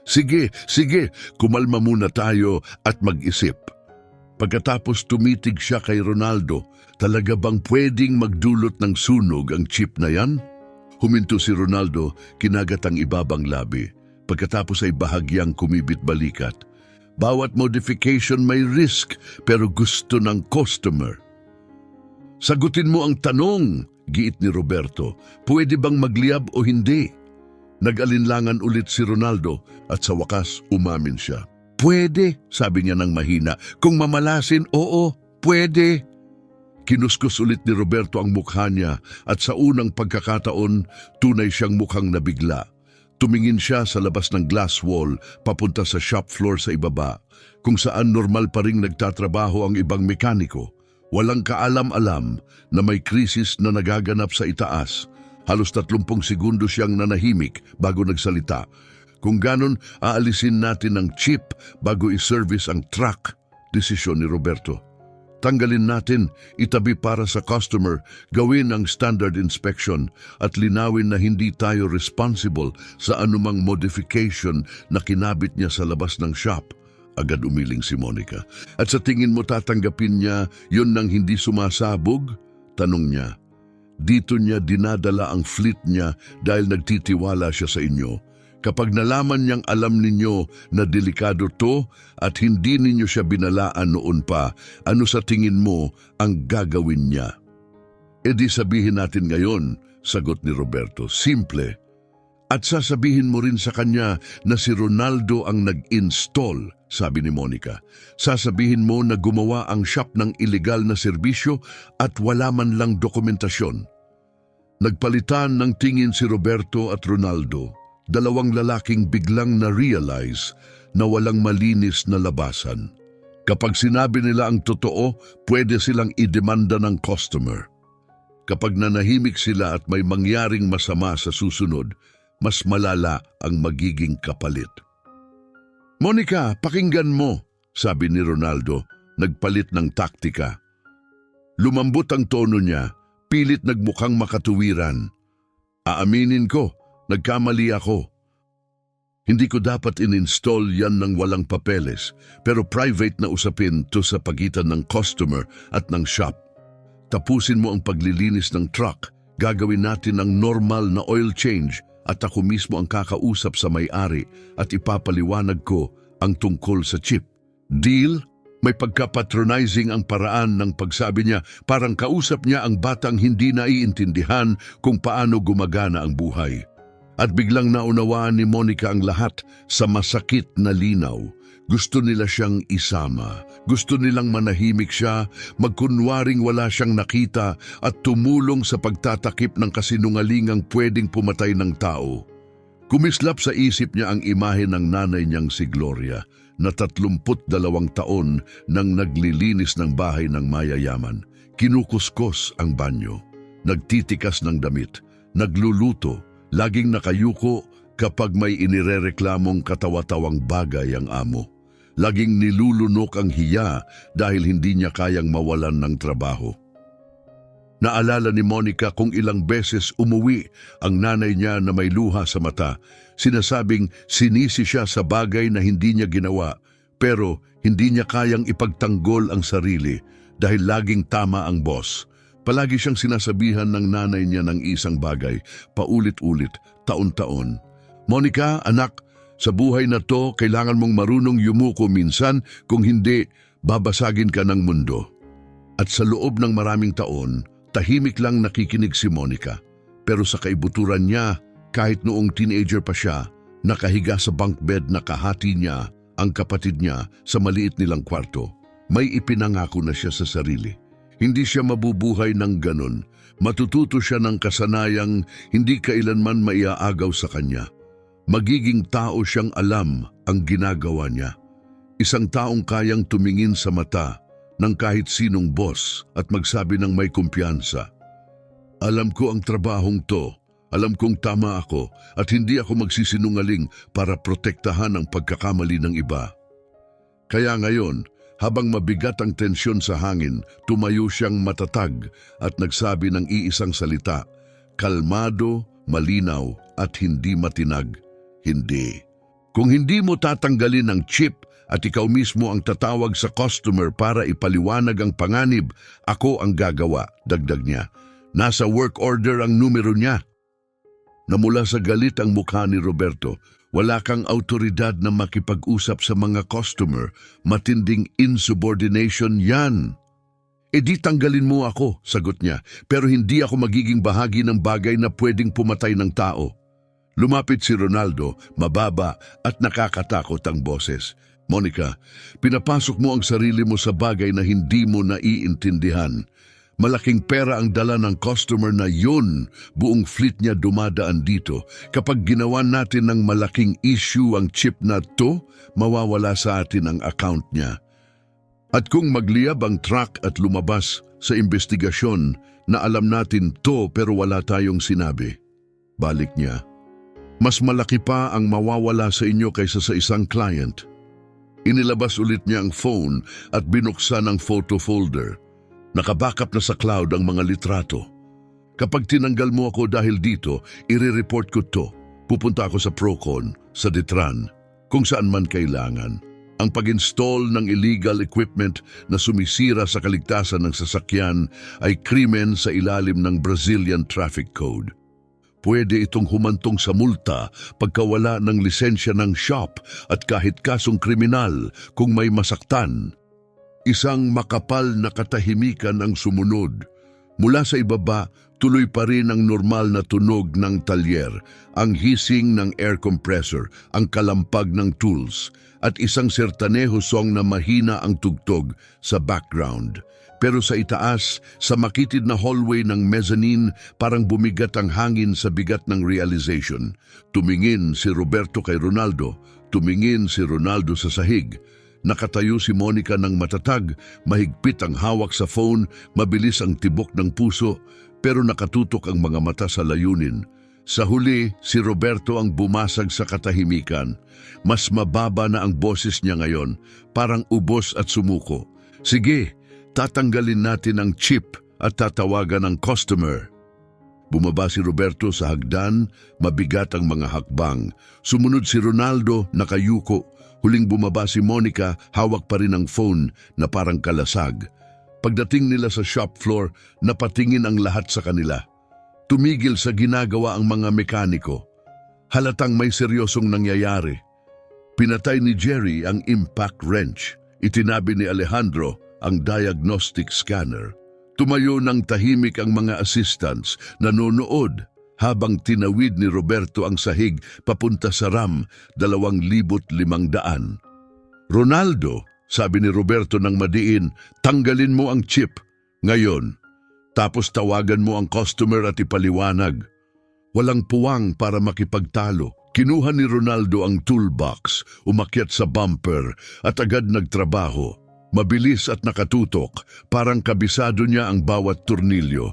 Sige, kumalma muna tayo at mag-isip. Pagkatapos tumitig siya kay Ronaldo, talaga bang pwedeng magdulot ng sunog ang chip na yan? Huminto si Ronaldo, kinagat ang ibabang labi. Pagkatapos ay bahagyang kumibit balikat. Bawat modification may risk, pero gusto ng customer. Sagutin mo ang tanong, giit ni Roberto. Pwede bang magliyab o hindi? Nag-alinlangan ulit si Ronaldo at sa wakas umamin siya. Pwede, sabi niya ng mahina. Kung mamalasin, oo, pwede. Kinuskus ulit ni Roberto ang mukha niya at sa unang pagkakataon, tunay siyang mukhang nabigla. Tumingin siya sa labas ng glass wall, papunta sa shop floor sa ibaba, kung saan normal pa ring nagtatrabaho ang ibang mekaniko. Walang kaalam-alam na may krisis na nagaganap sa itaas. Halos 30 segundo siyang nanahimik bago nagsalita. Kung ganon, aalisin natin ang chip bago i-service ang truck, desisyon ni Roberto. Tanggalin natin, itabi para sa customer, gawin ang standard inspection at linawin na hindi tayo responsible sa anumang modification na kinabit niya sa labas ng shop. Agad umiling si Monica. At sa tingin mo tatanggapin niya yun nang hindi sumasabog? Tanong niya. Dito niya dinadala ang fleet niya dahil nagtitiwala siya sa inyo. Kapag nalaman niyang alam ninyo na delikado to at hindi ninyo siya binalaan noon pa, ano sa tingin mo ang gagawin niya? E di sabihin natin ngayon, sagot ni Roberto, simple. At sasabihin mo rin sa kanya na si Ronaldo ang nag-install, sabi ni Monica. Sasabihin mo na gumawa ang shop ng ilegal na serbisyo at wala man lang dokumentasyon. Nagpalitan ng tingin si Roberto at Ronaldo. 2 lalaking biglang na-realize na walang malinis na labasan. Kapag sinabi nila ang totoo, pwede silang idemanda ng customer. Kapag nanahimik sila at may mangyaring masama sa susunod, mas malala ang magiging kapalit. Monica, pakinggan mo, sabi ni Ronaldo, nagpalit ng taktika. Lumambot ang tono niya, pilit nagmukhang makatuwiran. Aaminin ko, nagkamali ako. Hindi ko dapat in-install yan ng walang papeles, pero private na usapin to sa pagitan ng customer at ng shop. Tapusin mo ang paglilinis ng truck, gagawin natin ang normal na oil change at ako mismo ang kakausap sa may-ari at ipapaliwanag ko ang tungkol sa chip. Deal? May pagka-patronizing ang paraan ng pagsabi niya, parang kausap niya ang batang hindi naiintindihan kung paano gumagana ang buhay. At biglang naunawaan ni Monica ang lahat sa masakit na linaw. Gusto nila siyang isama. Gusto nilang manahimik siya, magkunwaring wala siyang nakita at tumulong sa pagtatakip ng kasinungalingang pwedeng pumatay ng tao. Kumislap sa isip niya ang imahe ng nanay niyang si Gloria na 32 taon nang naglilinis ng bahay ng mayayaman. Kinukuskos ang banyo, nagtitikas ng damit, nagluluto, laging nakayuko kapag may inirereklamong katawa-tawang bagay ang amo. Laging nilulunok ang hiya dahil hindi niya kayang mawalan ng trabaho. Naalala ni Monica kung ilang beses umuwi ang nanay niya na may luha sa mata. Sinasabing sinisi siya sa bagay na hindi niya ginawa, pero hindi niya kayang ipagtanggol ang sarili dahil laging tama ang boss. Palagi siyang sinasabihan ng nanay niya ng isang bagay, paulit-ulit, taon-taon. Monica, anak, sa buhay na to, kailangan mong marunong yumuko minsan, kung hindi, babasagin ka ng mundo. At sa loob ng maraming taon, tahimik lang nakikinig si Monica. Pero sa kaibuturan niya, kahit noong teenager pa siya, nakahiga sa bunk bed na kahati niya ang kapatid niya sa maliit nilang kwarto. May ipinangako na siya sa sarili. Hindi siya mabubuhay ng ganon. Matututo siya ng kasanayang hindi kailanman maiaagaw sa kanya. Magiging tao siyang alam ang ginagawa niya. Isang taong kayang tumingin sa mata ng kahit sinong boss at magsabi ng may kumpiyansa. Alam ko ang trabahong to, alam kong tama ako at hindi ako magsisinungaling para protektahan ang pagkakamali ng iba. Kaya ngayon, habang mabigat ang tensyon sa hangin, tumayo siyang matatag at nagsabi ng iisang salita, kalmado, malinaw at hindi matinag. Hindi. Kung hindi mo tatanggalin ang chip at ikaw mismo ang tatawag sa customer para ipaliwanag ang panganib, ako ang gagawa, dagdag niya. Nasa work order ang numero niya. Namula sa galit ang mukha ni Roberto. Wala kang autoridad na makipag-usap sa mga customer. Matinding insubordination yan. E di tanggalin mo ako, sagot niya. Pero hindi ako magiging bahagi ng bagay na pwedeng pumatay ng tao. Lumapit si Ronaldo, mababa at nakakatakot ang boses. Monica, pinapasok mo ang sarili mo sa bagay na hindi mo naiintindihan. Malaking pera ang dala ng customer na yun. Buong fleet niya dumadaan dito. Kapag ginawa natin ng malaking issue ang chip na to, mawawala sa atin ang account niya. At kung magliyab ang truck at lumabas sa investigasyon na alam natin to pero wala tayong sinabi, balik niya. Mas malaki pa ang mawawala sa inyo kaysa sa isang client. Inilabas ulit niya ang phone at binuksan ang photo folder. Nakabackup na sa cloud ang mga litrato. Kapag tinanggal mo ako dahil dito, i-report ko to. Pupunta ako sa Procon, sa Detran, kung saan man kailangan. Ang pag-install ng illegal equipment na sumisira sa kaligtasan ng sasakyan ay krimen sa ilalim ng Brazilian Traffic Code. Pwede itong humantong sa multa, pagkawala ng lisensya ng shop at kahit kasong kriminal kung may masaktan. Isang makapal na katahimikan ang sumunod. Mula sa ibaba, tuloy pa rin ang normal na tunog ng talyer, ang hising ng air compressor, ang kalampag ng tools, at isang sertanejo song na mahina ang tugtog sa background. Pero sa itaas, sa makitid na hallway ng mezzanine, parang bumigat ang hangin sa bigat ng realization. Tumingin si Roberto kay Ronaldo, tumingin si Ronaldo sa sahig. Nakatayo si Monica ng matatag, mahigpit ang hawak sa phone, mabilis ang tibok ng puso, pero nakatutok ang mga mata sa layunin. Sa huli, si Roberto ang bumasag sa katahimikan. Mas mababa na ang boses niya ngayon, parang ubos at sumuko. Sige, tatanggalin natin ang chip at tatawagan ang customer. Bumaba si Roberto sa hagdan, mabigat ang mga hakbang. Sumunod si Ronaldo, nakayuko. Huling bumaba si Monica, hawak pa rin ang phone na parang kalasag. Pagdating nila sa shop floor, napatingin ang lahat sa kanila. Tumigil sa ginagawa ang mga mekaniko. Halatang may seryosong nangyayari. Pinatay ni Jerry ang impact wrench. Itinabi ni Alejandro ang diagnostic scanner. Tumayo ng tahimik ang mga assistants, nanonood habang tinawid ni Roberto ang sahig papunta sa RAM 2,500. Ronaldo, sabi ni Roberto ng madiin, tanggalin mo ang chip. Ngayon, tapos tawagan mo ang customer at ipaliwanag. Walang puwang para makipagtalo. Kinuha ni Ronaldo ang toolbox, umakyat sa bumper at agad nagtrabaho. Mabilis at nakatutok, parang kabisado niya ang bawat turnilyo.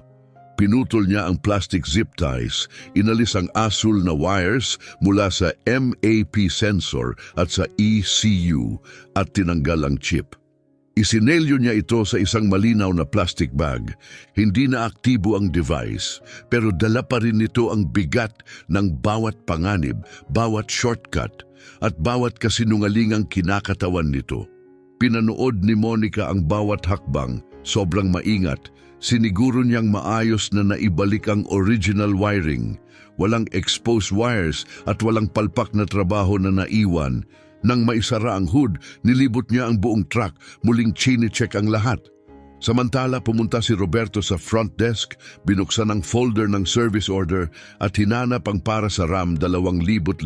Pinutol niya ang plastic zip ties, inalis ang asul na wires mula sa MAP sensor at sa ECU at tinanggal ang chip. Isinelyo niya ito sa isang malinaw na plastic bag. Hindi na aktibo ang device, pero dala pa rin nito ang bigat ng bawat panganib, bawat shortcut, at bawat kasinungalingang kinakatawan nito. Pinanood ni Monica ang bawat hakbang, sobrang maingat. Siniguro niyang maayos na naibalik ang original wiring. Walang exposed wires at walang palpak na trabaho na naiwan. Nang maisara ang hood, nilibot niya ang buong truck, muling chine-check ang lahat. Samantala, pumunta si Roberto sa front desk, binuksan ang folder ng service order at hinanap ang para sa RAM 2,500.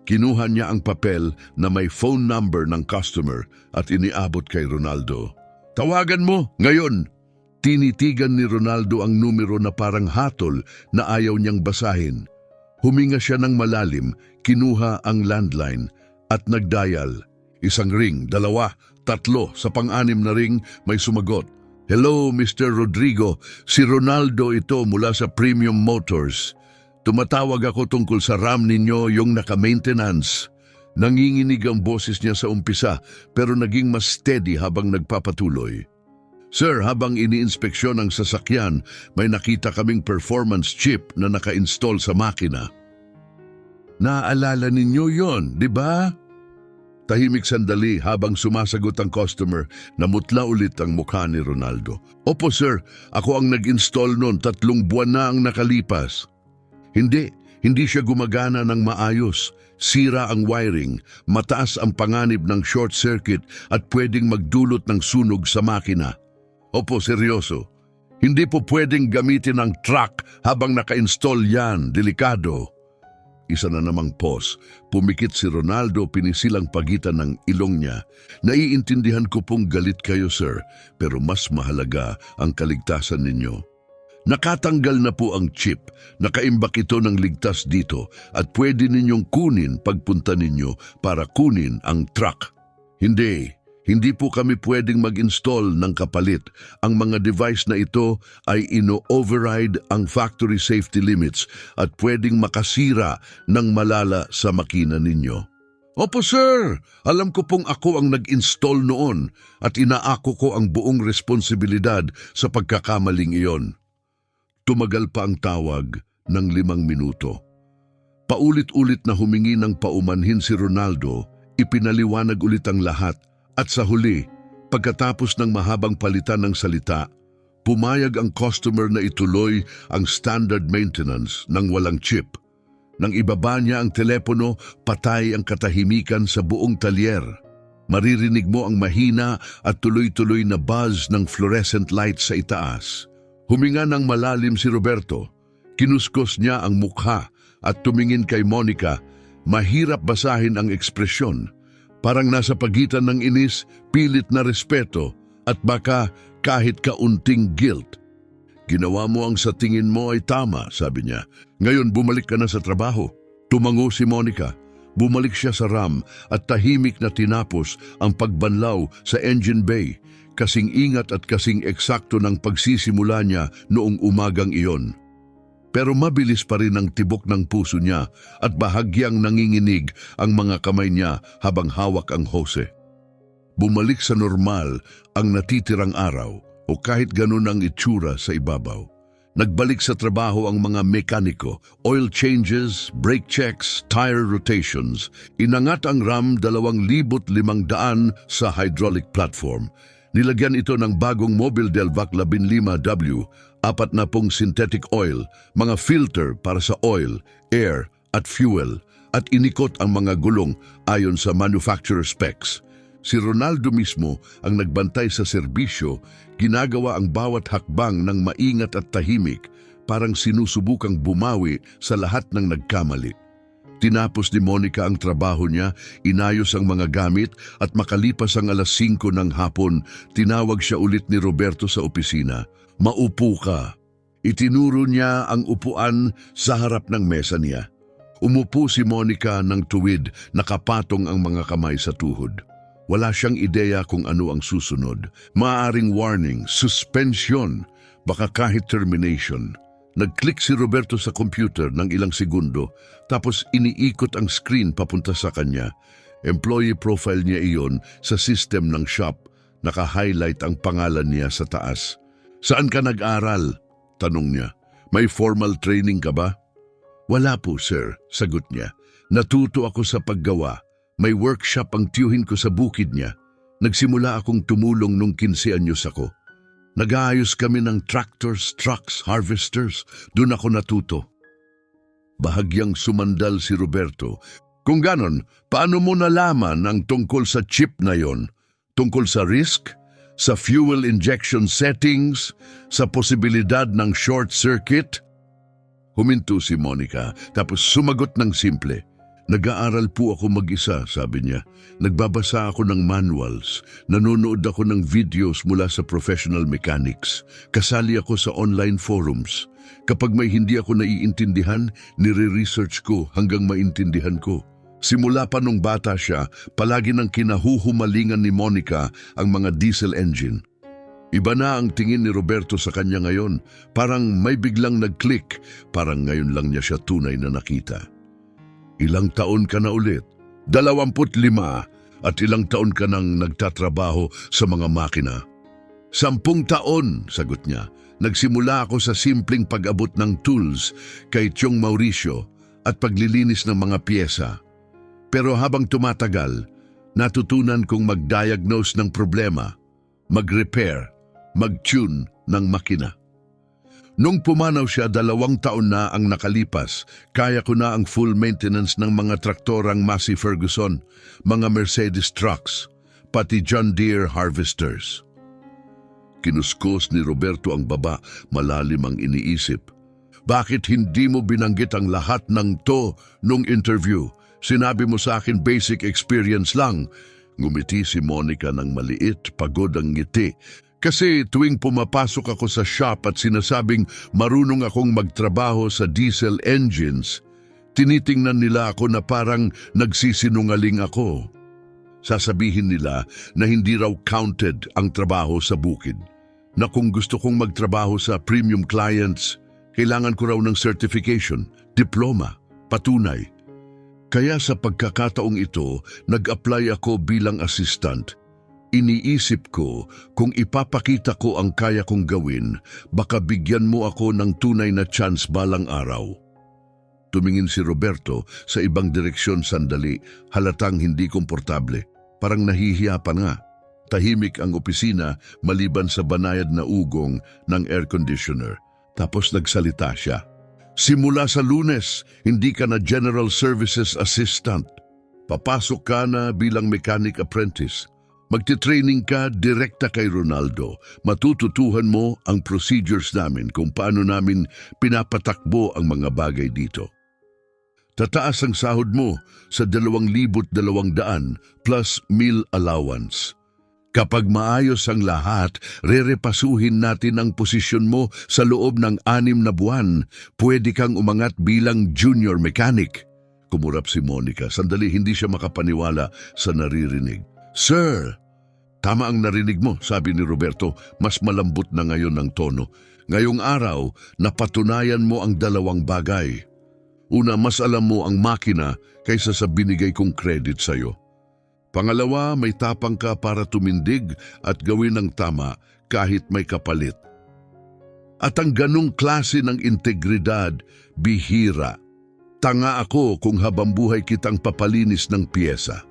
Kinuha niya ang papel na may phone number ng customer at iniabot kay Ronaldo. Tawagan mo, ngayon! Tinitigan ni Ronaldo ang numero na parang hatol na ayaw niyang basahin. Huminga siya ng malalim, kinuha ang landline at nagdial. Isang ring, 2, 3, sa pang-anim na ring may sumagot. Hello, Mr. Rodrigo. Si Ronaldo ito mula sa Premium Motors. Tumatawag ako tungkol sa RAM ninyo, yung naka-maintenance. Nanginginig ang boses niya sa umpisa pero naging mas steady habang nagpapatuloy. Sir, habang iniinspeksyon ang sasakyan, may nakita kaming performance chip na naka-install sa makina. Naaalala ninyo yon, di ba? Tahimik sandali habang sumasagot ang customer, namutla ulit ang mukha ni Ronaldo. Opo sir, ako ang nag-install noon, 3 buwan na ang nakalipas. Hindi siya gumagana ng maayos. Sira ang wiring, mataas ang panganib ng short circuit at pwedeng magdulot ng sunog sa makina. Opo, seryoso. Hindi po pwedeng gamitin ang truck habang naka-install yan, delikado. Isa na namang pause. Pumikit si Ronaldo, pinisilang pagitan ng ilong niya. Naiintindihan ko pong galit kayo, sir, pero mas mahalaga ang kaligtasan ninyo. Nakatanggal na po ang chip, nakaimbak ito ng ligtas dito at pwede ninyong kunin pagpunta ninyo para kunin ang truck. Hindi po kami pwedeng mag-install ng kapalit. Ang mga device na ito ay ino-override ang factory safety limits at pwedeng makasira ng malala sa makina ninyo. Opo sir, alam ko pong ako ang nag-install noon at inaako ko ang buong responsibilidad sa pagkakamaling iyon. Tumagal pa ang tawag ng 5 minuto. Paulit-ulit na humingi ng paumanhin si Ronaldo, ipinaliwanag ulit ang lahat. At sa huli, pagkatapos ng mahabang palitan ng salita, pumayag ang customer na ituloy ang standard maintenance ng walang chip. Nang ibaba niya ang telepono, patay ang katahimikan sa buong talyer. Maririnig mo ang mahina at tuloy-tuloy na buzz ng fluorescent light sa itaas. Huminga ng malalim si Roberto. Kinuskos niya ang mukha at tumingin kay Monica. Mahirap basahin ang ekspresyon. Parang nasa pagitan ng inis, pilit na respeto, at baka kahit kaunting guilt. Ginawa mo ang sa tingin mo ay tama, sabi niya. Ngayon bumalik ka na sa trabaho. Tumango si Monica. Bumalik siya sa RAM at tahimik na tinapos ang pagbanlaw sa engine bay. Kasing ingat at kasing eksakto ng pagsisimula niya noong umagang iyon. Pero mabilis pa rin ang tibok ng puso niya at bahagyang nanginginig ang mga kamay niya habang hawak ang hose. Bumalik sa normal ang natitirang araw o kahit ganun ang itsura sa ibabaw. Nagbalik sa trabaho ang mga mekaniko, oil changes, brake checks, tire rotations. Inangat ang RAM 2,500 sa hydraulic platform. Nilagyan ito ng bagong Mobil Delvac 15W, 40 synthetic oil, mga filter para sa oil, air at fuel at inikot ang mga gulong ayon sa manufacturer specs. Si Ronaldo mismo ang nagbantay sa serbisyo, ginagawa ang bawat hakbang ng maingat at tahimik, parang sinusubukang bumawi sa lahat ng nagkamali. Tinapos ni Monica ang trabaho niya, inayos ang mga gamit at makalipas ang 5:00 ng hapon, tinawag siya ulit ni Roberto sa opisina. "Maupo ka." Itinuro niya ang upuan sa harap ng mesa niya. Umupo si Monica ng tuwid, nakapatong ang mga kamay sa tuhod. Wala siyang ideya kung ano ang susunod. Maaaring warning, suspension, baka kahit termination. Nag-click si Roberto sa computer ng ilang segundo, tapos iniikot ang screen papunta sa kanya. Employee profile niya iyon sa system ng shop. Naka-highlight ang pangalan niya sa taas. "Saan ka nag-aral?" tanong niya. "May formal training ka ba?" "Wala po, sir," sagot niya. "Natuto ako sa paggawa. May workshop ang tiyuhin ko sa bukid niya. Nagsimula akong tumulong nung 15 anyos ako. Nag-aayos kami ng tractors, trucks, harvesters. Doon ako natuto." Bahagyang sumandal si Roberto. "Kung ganon, paano mo nalaman ang tungkol sa chip na yon? Tungkol sa risk? Sa fuel injection settings? Sa posibilidad ng short circuit?" Huminto si Monica, tapos sumagot ng simple. "Nag-aaral po ako mag-isa," sabi niya. "Nagbabasa ako ng manuals, nanonood ako ng videos mula sa professional mechanics, kasali ako sa online forums. Kapag may hindi ako naiintindihan, nire-research ko hanggang maintindihan ko." Simula pa nung bata siya, palagi nang kinahuhumalingan ni Monica ang mga diesel engine. Iba na ang tingin ni Roberto sa kanya ngayon, parang may biglang nag-click, parang ngayon lang niya siya tunay na nakita. "Ilang taon ka na ulit?" 25, at ilang taon ka nang nagtatrabaho sa mga makina?" 10 taon, sagot niya. "Nagsimula ako sa simpleng pag-abot ng tools kay Tiong Mauricio at paglilinis ng mga piyesa. Pero habang tumatagal, natutunan kong mag-diagnose ng problema, mag-repair, mag-tune ng makina. Nung pumanaw siya, 2 taon na ang nakalipas, kaya ko na ang full maintenance ng mga traktorang Massey Ferguson, mga Mercedes trucks, pati John Deere harvesters." Kinuskos ni Roberto ang baba, malalim ang iniisip. "Bakit hindi mo binanggit ang lahat ng to nung interview? Sinabi mo sa akin basic experience lang." Ngumiti si Monica ng maliit, pagod ang ngiti. "Kasi tuwing pumapasok ako sa shop at sinasabing marunong akong magtrabaho sa diesel engines, tinitingnan nila ako na parang nagsisinungaling ako. Sasabihin nila na hindi raw counted ang trabaho sa bukid. Na kung gusto kong magtrabaho sa premium clients, kailangan ko raw ng certification, diploma, patunay. Kaya sa pagkakataong ito, nag-apply ako bilang assistant. Iniisip ko kung ipapakita ko ang kaya kong gawin, baka bigyan mo ako ng tunay na chance balang araw." Tumingin si Roberto sa ibang direksyon sandali, halatang hindi komportable. Parang nahihiya pa nga. Tahimik ang opisina maliban sa banayad na ugong ng air conditioner. Tapos nagsalita siya. "Simula sa Lunes, hindi ka na General Services Assistant. Papasok ka na bilang mechanic apprentice. Magti-training ka direkta kay Ronaldo. Matututuhan mo ang procedures namin kung paano namin pinapatakbo ang mga bagay dito. Tataas ang sahod mo sa 2,200 plus meal allowance. Kapag maayos ang lahat, rerepasuhin natin ang posisyon mo sa loob ng 6 na buwan. Pwede kang umangat bilang junior mechanic." Kumurap si Monica. Sandali, hindi siya makapaniwala sa naririnig. "Sir, tama ang narinig mo," sabi ni Roberto. Mas malambot na ngayon ang tono. "Ngayong araw, napatunayan mo ang 2 bagay. Una, mas alam mo ang makina kaysa sa binigay kong credit sa'yo. Pangalawa, may tapang ka para tumindig at gawin ang tama kahit may kapalit. At ang ganong klase ng integridad, bihira. Tanga ako kung habang buhay kitang papalinis ng piyesa."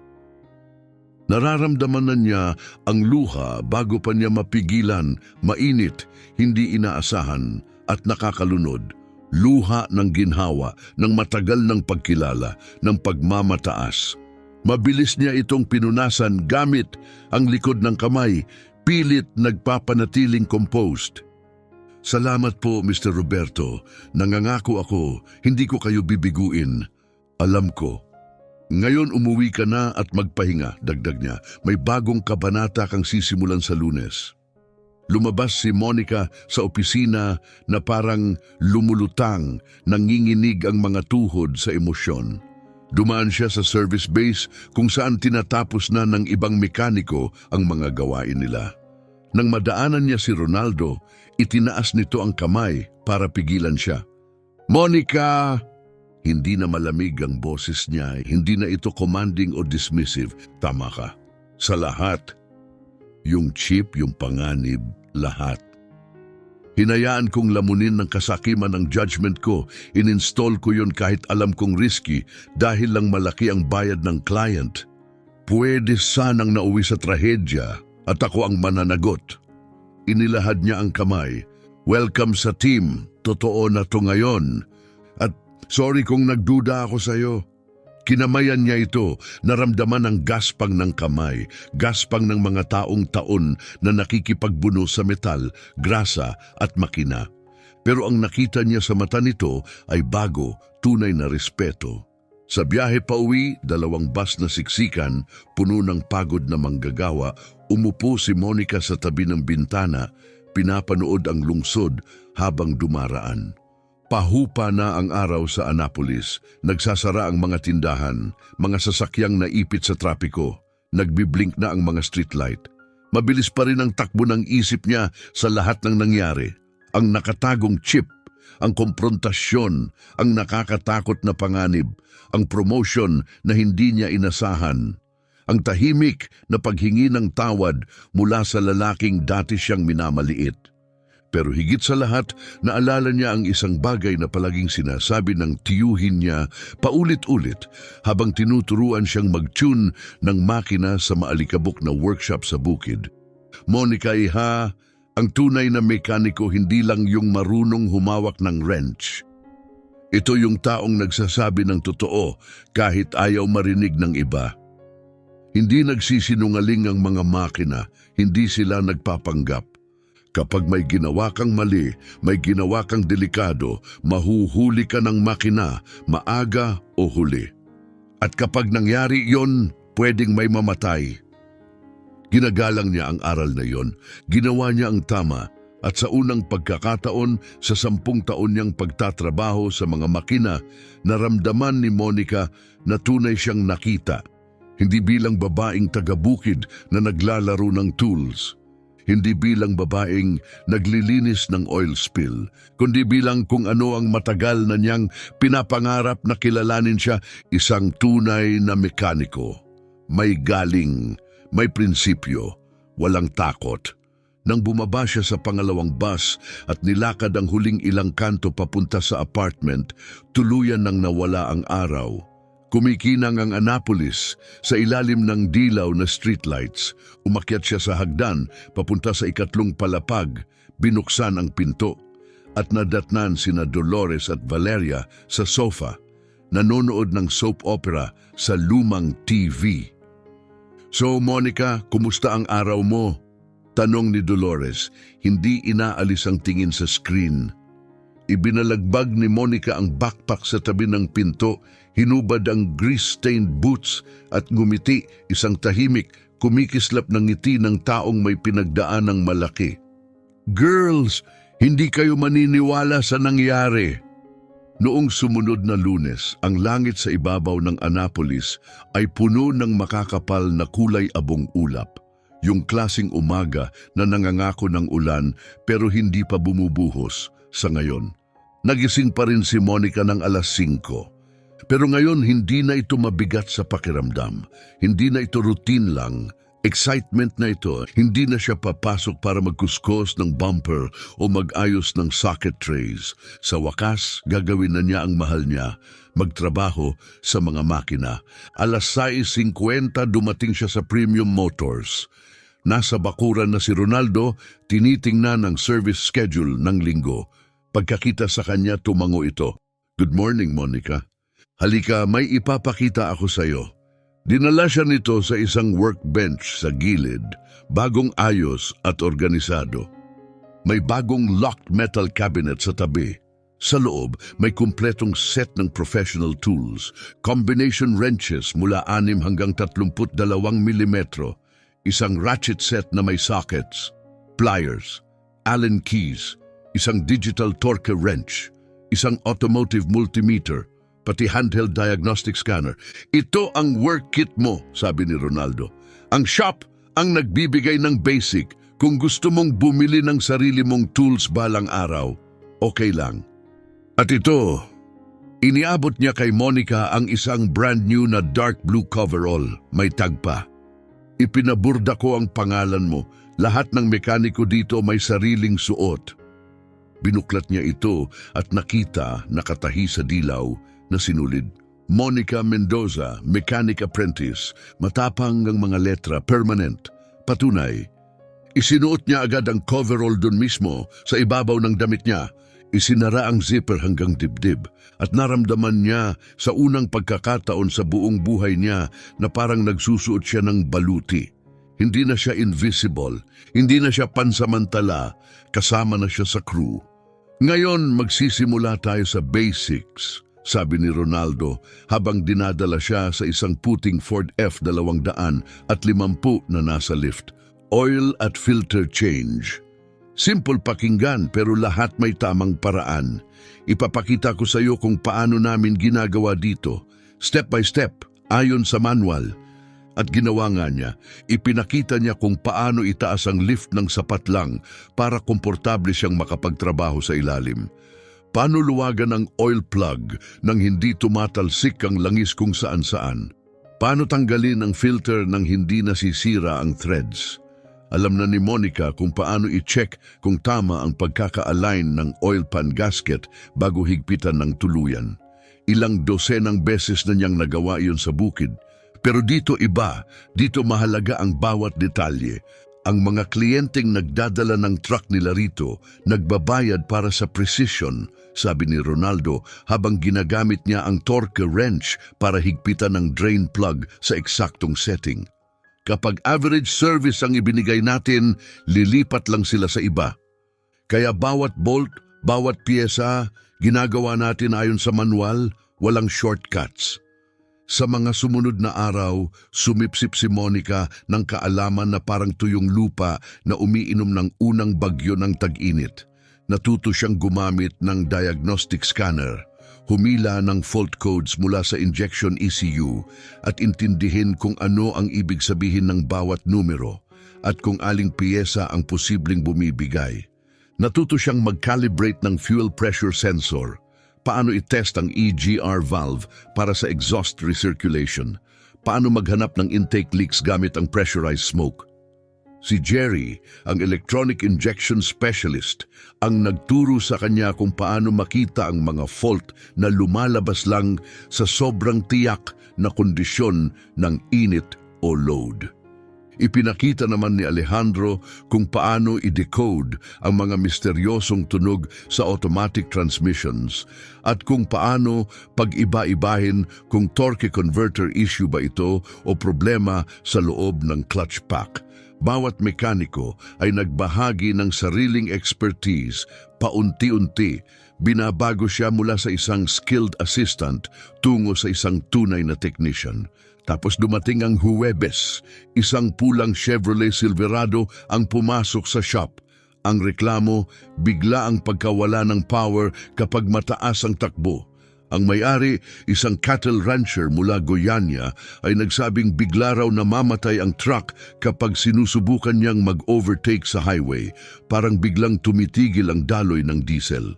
Nararamdaman na niya ang luha bago pa niya mapigilan, mainit, hindi inaasahan at nakakalunod. Luha ng ginhawa, ng matagal ng pagkilala, ng pagmamataas. Mabilis niya itong pinunasan gamit ang likod ng kamay, pilit nagpapanatiling composed. Salamat po, Mr. Roberto. Nangangako ako, hindi ko kayo bibiguin. Alam ko. Ngayon umuwi ka na at magpahinga, dagdag niya. May bagong kabanata kang sisimulan sa Lunes. Lumabas si Monica sa opisina na parang lumulutang, nanginginig ang mga tuhod sa emosyon. Dumaan siya sa service base kung saan tinatapos na ng ibang mekaniko ang mga gawain nila. Nang madaanan niya si Ronaldo, itinaas nito ang kamay para pigilan siya. Monica! Hindi na malamig ang boses niya, hindi na ito commanding o dismissive. Tama ka. Sa lahat. Yung chip, yung panganib, lahat. Hinayaan kong lamunin ng kasakiman ng judgment ko. Ininstall ko yun kahit alam kong risky dahil lang malaki ang bayad ng client. Pwede sanang nauwi sa trahedya at ako ang mananagot. Inilahad niya ang kamay. Welcome sa team. Totoo na to ngayon. At sorry kung nagduda ako sa'yo. Kinamayan niya ito, naramdaman ang gaspang ng kamay, gaspang ng mga taong taon na nakikipagbuno sa metal, grasa at makina. Pero ang nakita niya sa mata nito ay bago, tunay na respeto. Sa biyahe pa uwi, 2 bus na siksikan, puno ng pagod na manggagawa, umupo si Monica sa tabi ng bintana, pinapanood ang lungsod habang dumaraan. Pahupa na ang araw sa Annapolis, nagsasara ang mga tindahan, mga sasakyang naipit sa trapiko, nagbiblink na ang mga streetlight. Mabilis pa rin ang takbo ng isip niya sa lahat ng nangyari. Ang nakatagong chip, ang komprontasyon, ang nakakatakot na panganib, ang promotion na hindi niya inasahan, ang tahimik na paghingi ng tawad mula sa lalaking dati siyang minamaliit. Pero higit sa lahat, naalala niya ang isang bagay na palaging sinasabi ng tiyuhin niya paulit-ulit habang tinuturuan siyang mag-tune ng makina sa maalikabok na workshop sa bukid. Monica, iha, ang tunay na mekaniko hindi lang yung marunong humawak ng wrench. Ito yung taong nagsasabi ng totoo kahit ayaw marinig ng iba. Hindi nagsisinungaling ang mga makina, hindi sila nagpapanggap. Kapag may ginawa kang mali, may ginawa kang delikado, mahuhuli ka ng makina, maaga o huli. At kapag nangyari yon, pwedeng may mamatay. Ginagalang niya ang aral na yon, ginawa niya ang tama, at sa unang pagkakataon sa 10 taon niyang pagtatrabaho sa mga makina, naramdaman ni Monica na tunay siyang nakita. Hindi bilang babaeng taga-bukid na naglalaro ng tools. Hindi bilang babaeng naglilinis ng oil spill, kundi bilang kung ano ang matagal na niyang pinapangarap na kilalanin siya, isang tunay na mekaniko. May galing, may prinsipyo, walang takot. Nang bumaba siya sa pangalawang bus at nilakad ang huling ilang kanto papunta sa apartment, tuluyan nang nawala ang araw. Kumikinang ang Annapolis sa ilalim ng dilaw na streetlights. Umakyat siya sa hagdan papunta sa 2 palapag, binuksan ang pinto at nadatnan sina Dolores at Valeria sa sofa, nanonood ng soap opera sa lumang TV. So Monica, kumusta ang araw mo? Tanong ni Dolores, hindi inaalis ang tingin sa screen. Ibinalagbag ni Monica ang backpack sa tabi ng pinto, hinubad ang grease-stained boots at ngumiti, isang tahimik, kumikislap ng ngiti ng taong may pinagdaan ng malaki. Girls, hindi kayo maniniwala sa nangyari. Noong sumunod na Lunes, ang langit sa ibabaw ng Annapolis ay puno ng makakapal na kulay abong ulap. Yung klasing umaga na nangangako ng ulan pero hindi pa bumubuhos. Sa ngayon, nagising pa rin si Monica ng 5:00. Pero ngayon hindi na ito mabigat sa pakiramdam. Hindi na ito routine lang. Excitement na ito. Hindi na siya papasok para magkuskos ng bumper o mag-ayos ng socket trays. Sa wakas, gagawin na niya ang mahal niya. Magtrabaho sa mga makina. 6:50 dumating siya sa Premium Motors. Nasa bakuran na si Ronaldo, tinitingnan ang service schedule ng linggo. Pagkakita sa kanya, tumango ito. Good morning, Monica. Halika, may ipapakita ako sa iyo. Dinala siya nito sa isang workbench sa gilid, bagong ayos at organisado. May bagong locked metal cabinet sa tabi. Sa loob, may kumpletong set ng professional tools, combination wrenches mula 6 hanggang 32 milimetro, isang ratchet set na may sockets, pliers, Allen keys, isang digital torque wrench, isang automotive multimeter, pati handheld diagnostic scanner. Ito ang work kit mo, sabi ni Ronaldo. Ang shop ang nagbibigay ng basic. Kung gusto mong bumili ng sarili mong tools balang araw, okay lang. At ito, iniabot niya kay Monica ang isang brand new na dark blue coverall, may tag pa. Ipinaburda ko ang pangalan mo, lahat ng mekaniko dito may sariling suot. Binuklat niya ito at nakita, nakatahi sa dilaw, na sinulid. Monica Mendoza, Mechanic Apprentice, matapang ng mga letra, permanent, patunay. Isinuot niya agad ang coverall dun mismo sa ibabaw ng damit niya. Isinara ang zipper hanggang dibdib at naramdaman niya sa unang pagkakataon sa buong buhay niya na parang nagsusuot siya ng baluti. Hindi na siya invisible, hindi na siya pansamantala, kasama na siya sa crew. Ngayon magsisimula tayo sa basics, sabi ni Ronaldo habang dinadala siya sa isang puting Ford F-250 na nasa lift. Oil at filter change. Simple pakinggan pero lahat may tamang paraan. Ipapakita ko sa iyo kung paano namin ginagawa dito, step by step, ayon sa manual. At ginawa nga niya, ipinakita niya kung paano itaas ang lift ng sapat lang para komportable siyang makapagtrabaho sa ilalim. Paano luwagan ang oil plug nang hindi tumatalsik ang langis kung saan-saan. Paano tanggalin ang filter nang hindi nasisira ang threads. Alam na ni Monica kung paano i-check kung tama ang pagkaka-align ng oil pan gasket bago higpitan ng tuluyan. Ilang dosenang beses na niyang nagawa iyon sa bukid. Pero dito iba, dito mahalaga ang bawat detalye. Ang mga kliyenteng nagdadala ng truck nila rito, nagbabayad para sa precision, sabi ni Ronaldo habang ginagamit niya ang torque wrench para higpitan ng drain plug sa eksaktong setting. Kapag average service ang ibinigay natin, lilipat lang sila sa iba. Kaya bawat bolt, bawat piyesa, ginagawa natin ayon sa manual, walang shortcuts. Sa mga sumunod na araw, sumipsip si Monica ng kaalaman na parang tuyong lupa na umiinom ng unang bagyo ng tag-init. Natuto siyang gumamit ng diagnostic scanner. Humila ng fault codes mula sa injection ECU at intindihin kung ano ang ibig sabihin ng bawat numero at kung aling piyesa ang posibleng bumibigay. Natuto siyang mag-calibrate ng fuel pressure sensor, paano i-test ang EGR valve para sa exhaust recirculation, paano maghanap ng intake leaks gamit ang pressurized smoke. Si Jerry, ang electronic injection specialist, ang nagturo sa kanya kung paano makita ang mga fault na lumalabas lang sa sobrang tiyak na kondisyon ng init o load. Ipinakita naman ni Alejandro kung paano i-decode ang mga misteryosong tunog sa automatic transmissions at kung paano pag-iba-ibahin kung torque converter issue ba ito o problema sa loob ng clutch pack. Bawat mekaniko ay nagbahagi ng sariling expertise, paunti-unti, binabago siya mula sa isang skilled assistant tungo sa isang tunay na technician. Tapos dumating ang Huwebes, isang pulang Chevrolet Silverado ang pumasok sa shop. Ang reklamo, bigla ang pagkawala ng power kapag mataas ang takbo. Ang may-ari, isang cattle rancher mula Goiânia, ay nagsabing bigla raw namamatay ang truck kapag sinusubukan niyang mag-overtake sa highway, parang biglang tumitigil ang daloy ng diesel.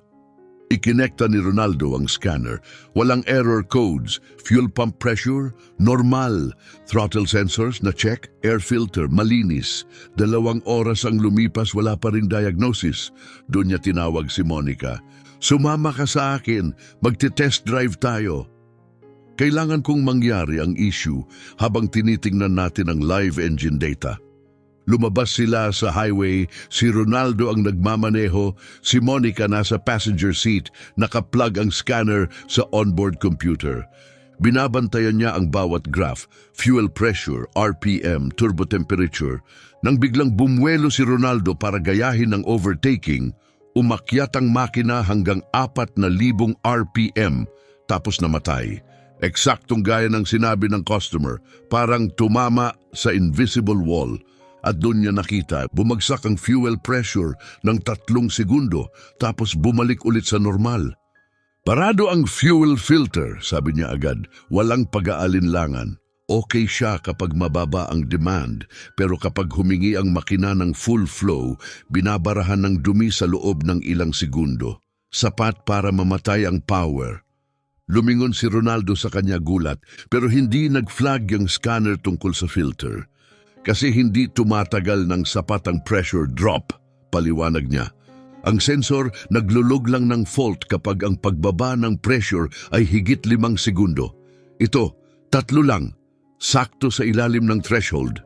Ikinekta ni Ronaldo ang scanner. Walang error codes, fuel pump pressure, normal, throttle sensors na check, air filter, malinis. 2 oras ang lumipas, wala pa rin diagnosis. Doon niya tinawag si Monica. Sumama ka sa akin, magte-test drive tayo. Kailangan kong mangyari ang issue habang tinitingnan natin ang live engine data. Lumabas sila sa highway, si Ronaldo ang nagmamaneho, si Monica nasa passenger seat, nakaplug ang scanner sa onboard computer. Binabantayan niya ang bawat graph, fuel pressure, RPM, turbo temperature. Nang biglang bumwelo si Ronaldo para gayahin ang overtaking, umakyat ang makina hanggang 4,000 RPM tapos namatay. Eksaktong gaya ng sinabi ng customer, parang tumama sa invisible wall. At doon niya nakita, bumagsak ang fuel pressure ng 3 segundo tapos bumalik ulit sa normal. Parado ang fuel filter, sabi niya agad, walang pag-aalinlangan. Okay siya kapag mababa ang demand, pero kapag humingi ang makina ng full flow, binabarahan ng dumi sa loob ng ilang segundo. Sapat para mamatay ang power. Lumingon si Ronaldo sa kanya gulat, pero hindi nag-flag yung scanner tungkol sa filter. Kasi hindi tumatagal ng sapat ang pressure drop, paliwanag niya. Ang sensor naglulog lang ng fault kapag ang pagbaba ng pressure ay higit 5 segundo. Ito, 3 lang, sakto sa ilalim ng threshold.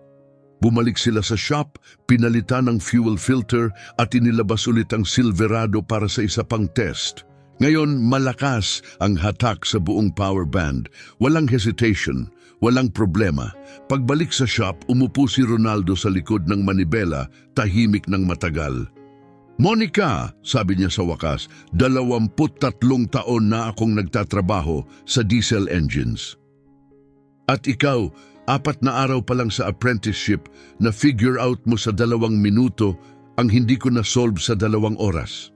Bumalik sila sa shop, pinalitan ang fuel filter at inilabas ulit ang Silverado para sa isa pang test. Ngayon, malakas ang hatak sa buong power band. Walang hesitation, walang problema. Pagbalik sa shop, umupo si Ronaldo sa likod ng manibela, tahimik ng matagal. Monica, sabi niya sa wakas, 23 taon na akong nagtatrabaho sa diesel engines. At ikaw, 4 na araw pa lang sa apprenticeship na figure out mo sa 2 minuto ang hindi ko na-solve sa 2 oras.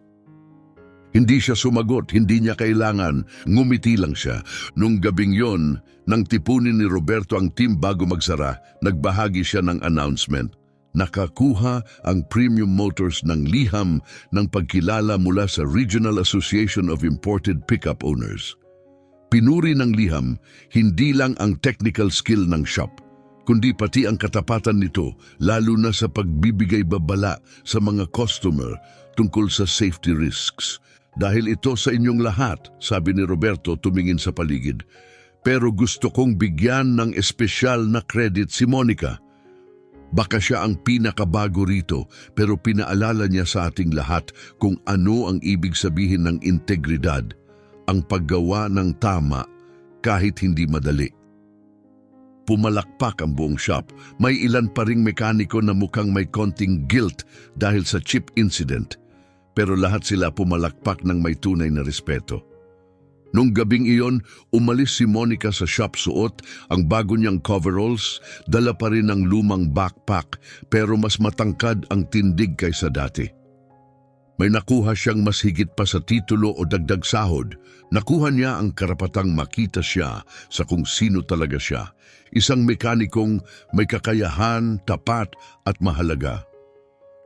Hindi siya sumagot, hindi niya kailangan, ngumiti lang siya. Nung gabing yon, nang tipunin ni Roberto ang team bago magsara, nagbahagi siya ng announcement. Nakakuha ang Premium Motors ng liham ng pagkilala mula sa Regional Association of Imported Pickup Owners. Pinuri ng liham, hindi lang ang technical skill ng shop, kundi pati ang katapatan nito, lalo na sa pagbibigay babala sa mga customer tungkol sa safety risks. Dahil ito sa inyong lahat, sabi ni Roberto tumingin sa paligid. Pero gusto kong bigyan ng espesyal na credit si Monica. Baka siya ang pinakabago rito, pero pinaalala niya sa ating lahat kung ano ang ibig sabihin ng integridad, ang paggawa ng tama kahit hindi madali. Pumalakpak ang buong shop. May ilan pa ring mekaniko na mukhang may konting guilt dahil sa chip incident. Pero lahat sila pumalakpak ng may tunay na respeto. Nung gabing iyon, umalis si Monica sa shop suot ang bago niyang coveralls, dala pa rin ang lumang backpack pero mas matangkad ang tindig kaysa dati. May nakuha siyang mas higit pa sa titulo o dagdag sahod. Nakuha niya ang karapatang makita siya sa kung sino talaga siya. Isang mekanikong may kakayahan, tapat at mahalaga.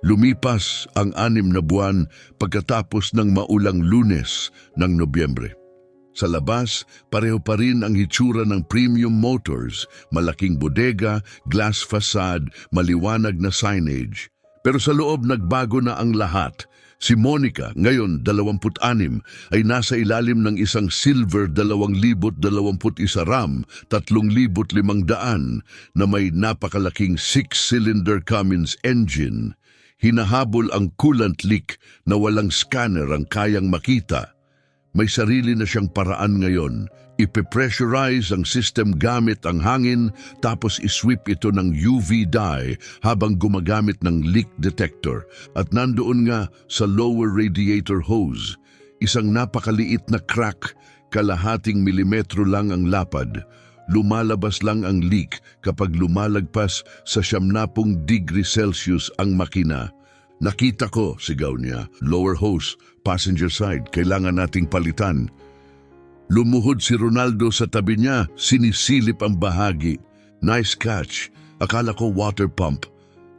Lumipas ang 6 na buwan pagkatapos ng maulang Lunes ng Nobyembre. Sa labas, pareho pa rin ang hitsura ng Premium Motors, malaking bodega, glass facade, maliwanag na signage. Pero sa loob nagbago na ang lahat. Si Monica, ngayon 26, ay nasa ilalim ng isang silver 2021 Ram 3,500 na may napakalaking 6-cylinder Cummins engine. Hinahabol ang coolant leak na walang scanner ang kayang makita. May sarili na siyang paraan ngayon. Ipe-pressurize ang system gamit ang hangin tapos isweep ito ng UV dye habang gumagamit ng leak detector. At nandoon nga sa lower radiator hose, isang napakaliit na crack, kalahating milimetro lang ang lapad. Lumalabas lang ang leak kapag lumalagpas sa 70 degrees Celsius ang makina. Nakita ko, sigaw niya, lower hose, passenger side, kailangan nating palitan. Lumuhod si Ronaldo sa tabi niya, sinisilip ang bahagi. Nice catch, akala ko water pump.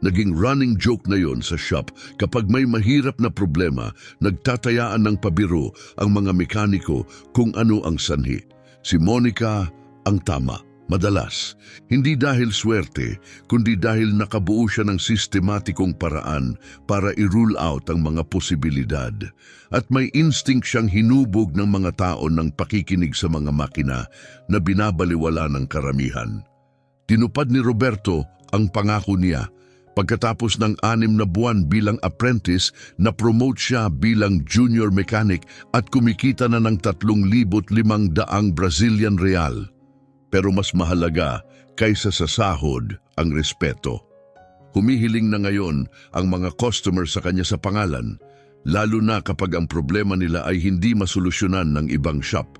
Naging running joke na yon sa shop. Kapag may mahirap na problema, nagtatayaan ng pabiro ang mga mekaniko kung ano ang sanhi. Si Monica ang tama, madalas. Hindi dahil swerte, kundi dahil nakabuo siya ng sistematikong paraan para i-rule out ang mga posibilidad. At may instinct siyang hinubog ng mga tao ng pakikinig sa mga makina na binabaliwala ng karamihan. Tinupad ni Roberto ang pangako niya, Pagkatapos ng 6 na buwan bilang apprentice, na-promote siya bilang junior mechanic at kumikita na ng 3,500 Brazilian real. Pero mas mahalaga kaysa sa sahod ang respeto. Humihiling na ngayon ang mga customer sa kanya sa pangalan, lalo na kapag ang problema nila ay hindi masolusyonan ng ibang shop.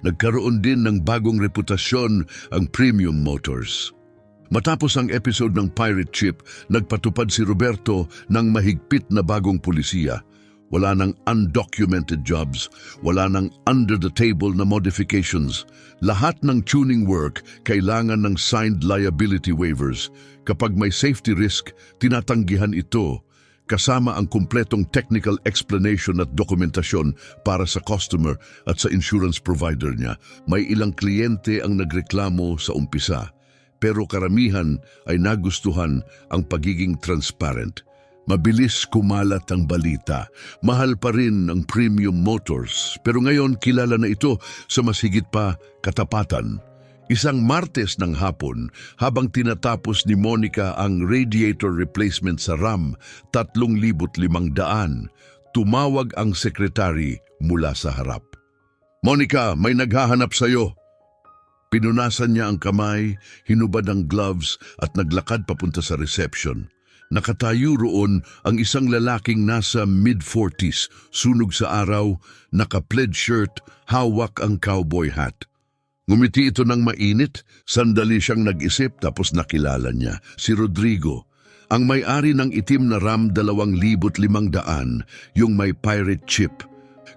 Nagkaroon din ng bagong reputasyon ang Premium Motors. Matapos ang episode ng Pirate Ship, nagpatupad si Roberto ng mahigpit na bagong pulisiya. Wala nang undocumented jobs, wala nang under-the-table na modifications. Lahat ng tuning work kailangan ng signed liability waivers. Kapag may safety risk, tinatanggihan ito, kasama ang kumpletong technical explanation at dokumentasyon para sa customer at sa insurance provider niya. May ilang kliyente ang nagreklamo sa umpisa, pero karamihan ay nagustuhan ang pagiging transparent. Mabilis kumalat ang balita. Mahal pa rin ang Premium Motors, pero ngayon kilala na ito sa mas higit pa katapatan. Isang Martes ng hapon, habang tinatapos ni Monica ang radiator replacement sa RAM 3,500, tumawag ang sekretary mula sa harap. "Monica, may naghahanap sa'yo." Pinunasan niya ang kamay, hinubad ang gloves at naglakad papunta sa reception. Nakatayo roon ang isang lalaking nasa mid-40s, sunog sa araw, naka-plaid shirt, hawak ang cowboy hat. Ngumiti ito ng mainit, sandali siyang nag-isip tapos nakilala niya, si Rodrigo, ang may-ari ng itim na RAM 2,500, yung may pirate chip.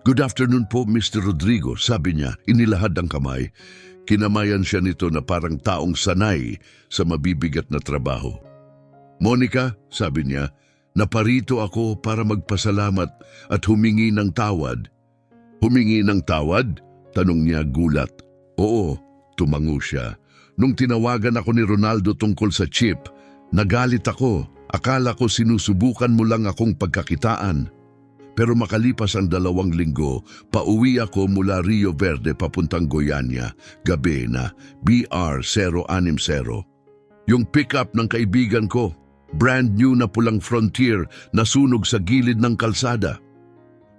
"Good afternoon po, Mr. Rodrigo," sabi niya, inilahad ang kamay. Kinamayan siya nito na parang taong sanay sa mabibigat na trabaho. "Monica," sabi niya, "naparito ako para magpasalamat at humingi ng tawad." "Humingi ng tawad?" tanong niya gulat. "Oo," tumango siya. "Nung tinawagan ako ni Ronaldo tungkol sa chip, nagalit ako. Akala ko sinusubukan mo lang akong pagkakitaan. Pero makalipas ang 2 linggo, pauwi ako mula Rio Verde papuntang Goiânia, gabi na BR060. Yung pickup ng kaibigan ko, brand new na pulang Frontier, nasunog sa gilid ng kalsada.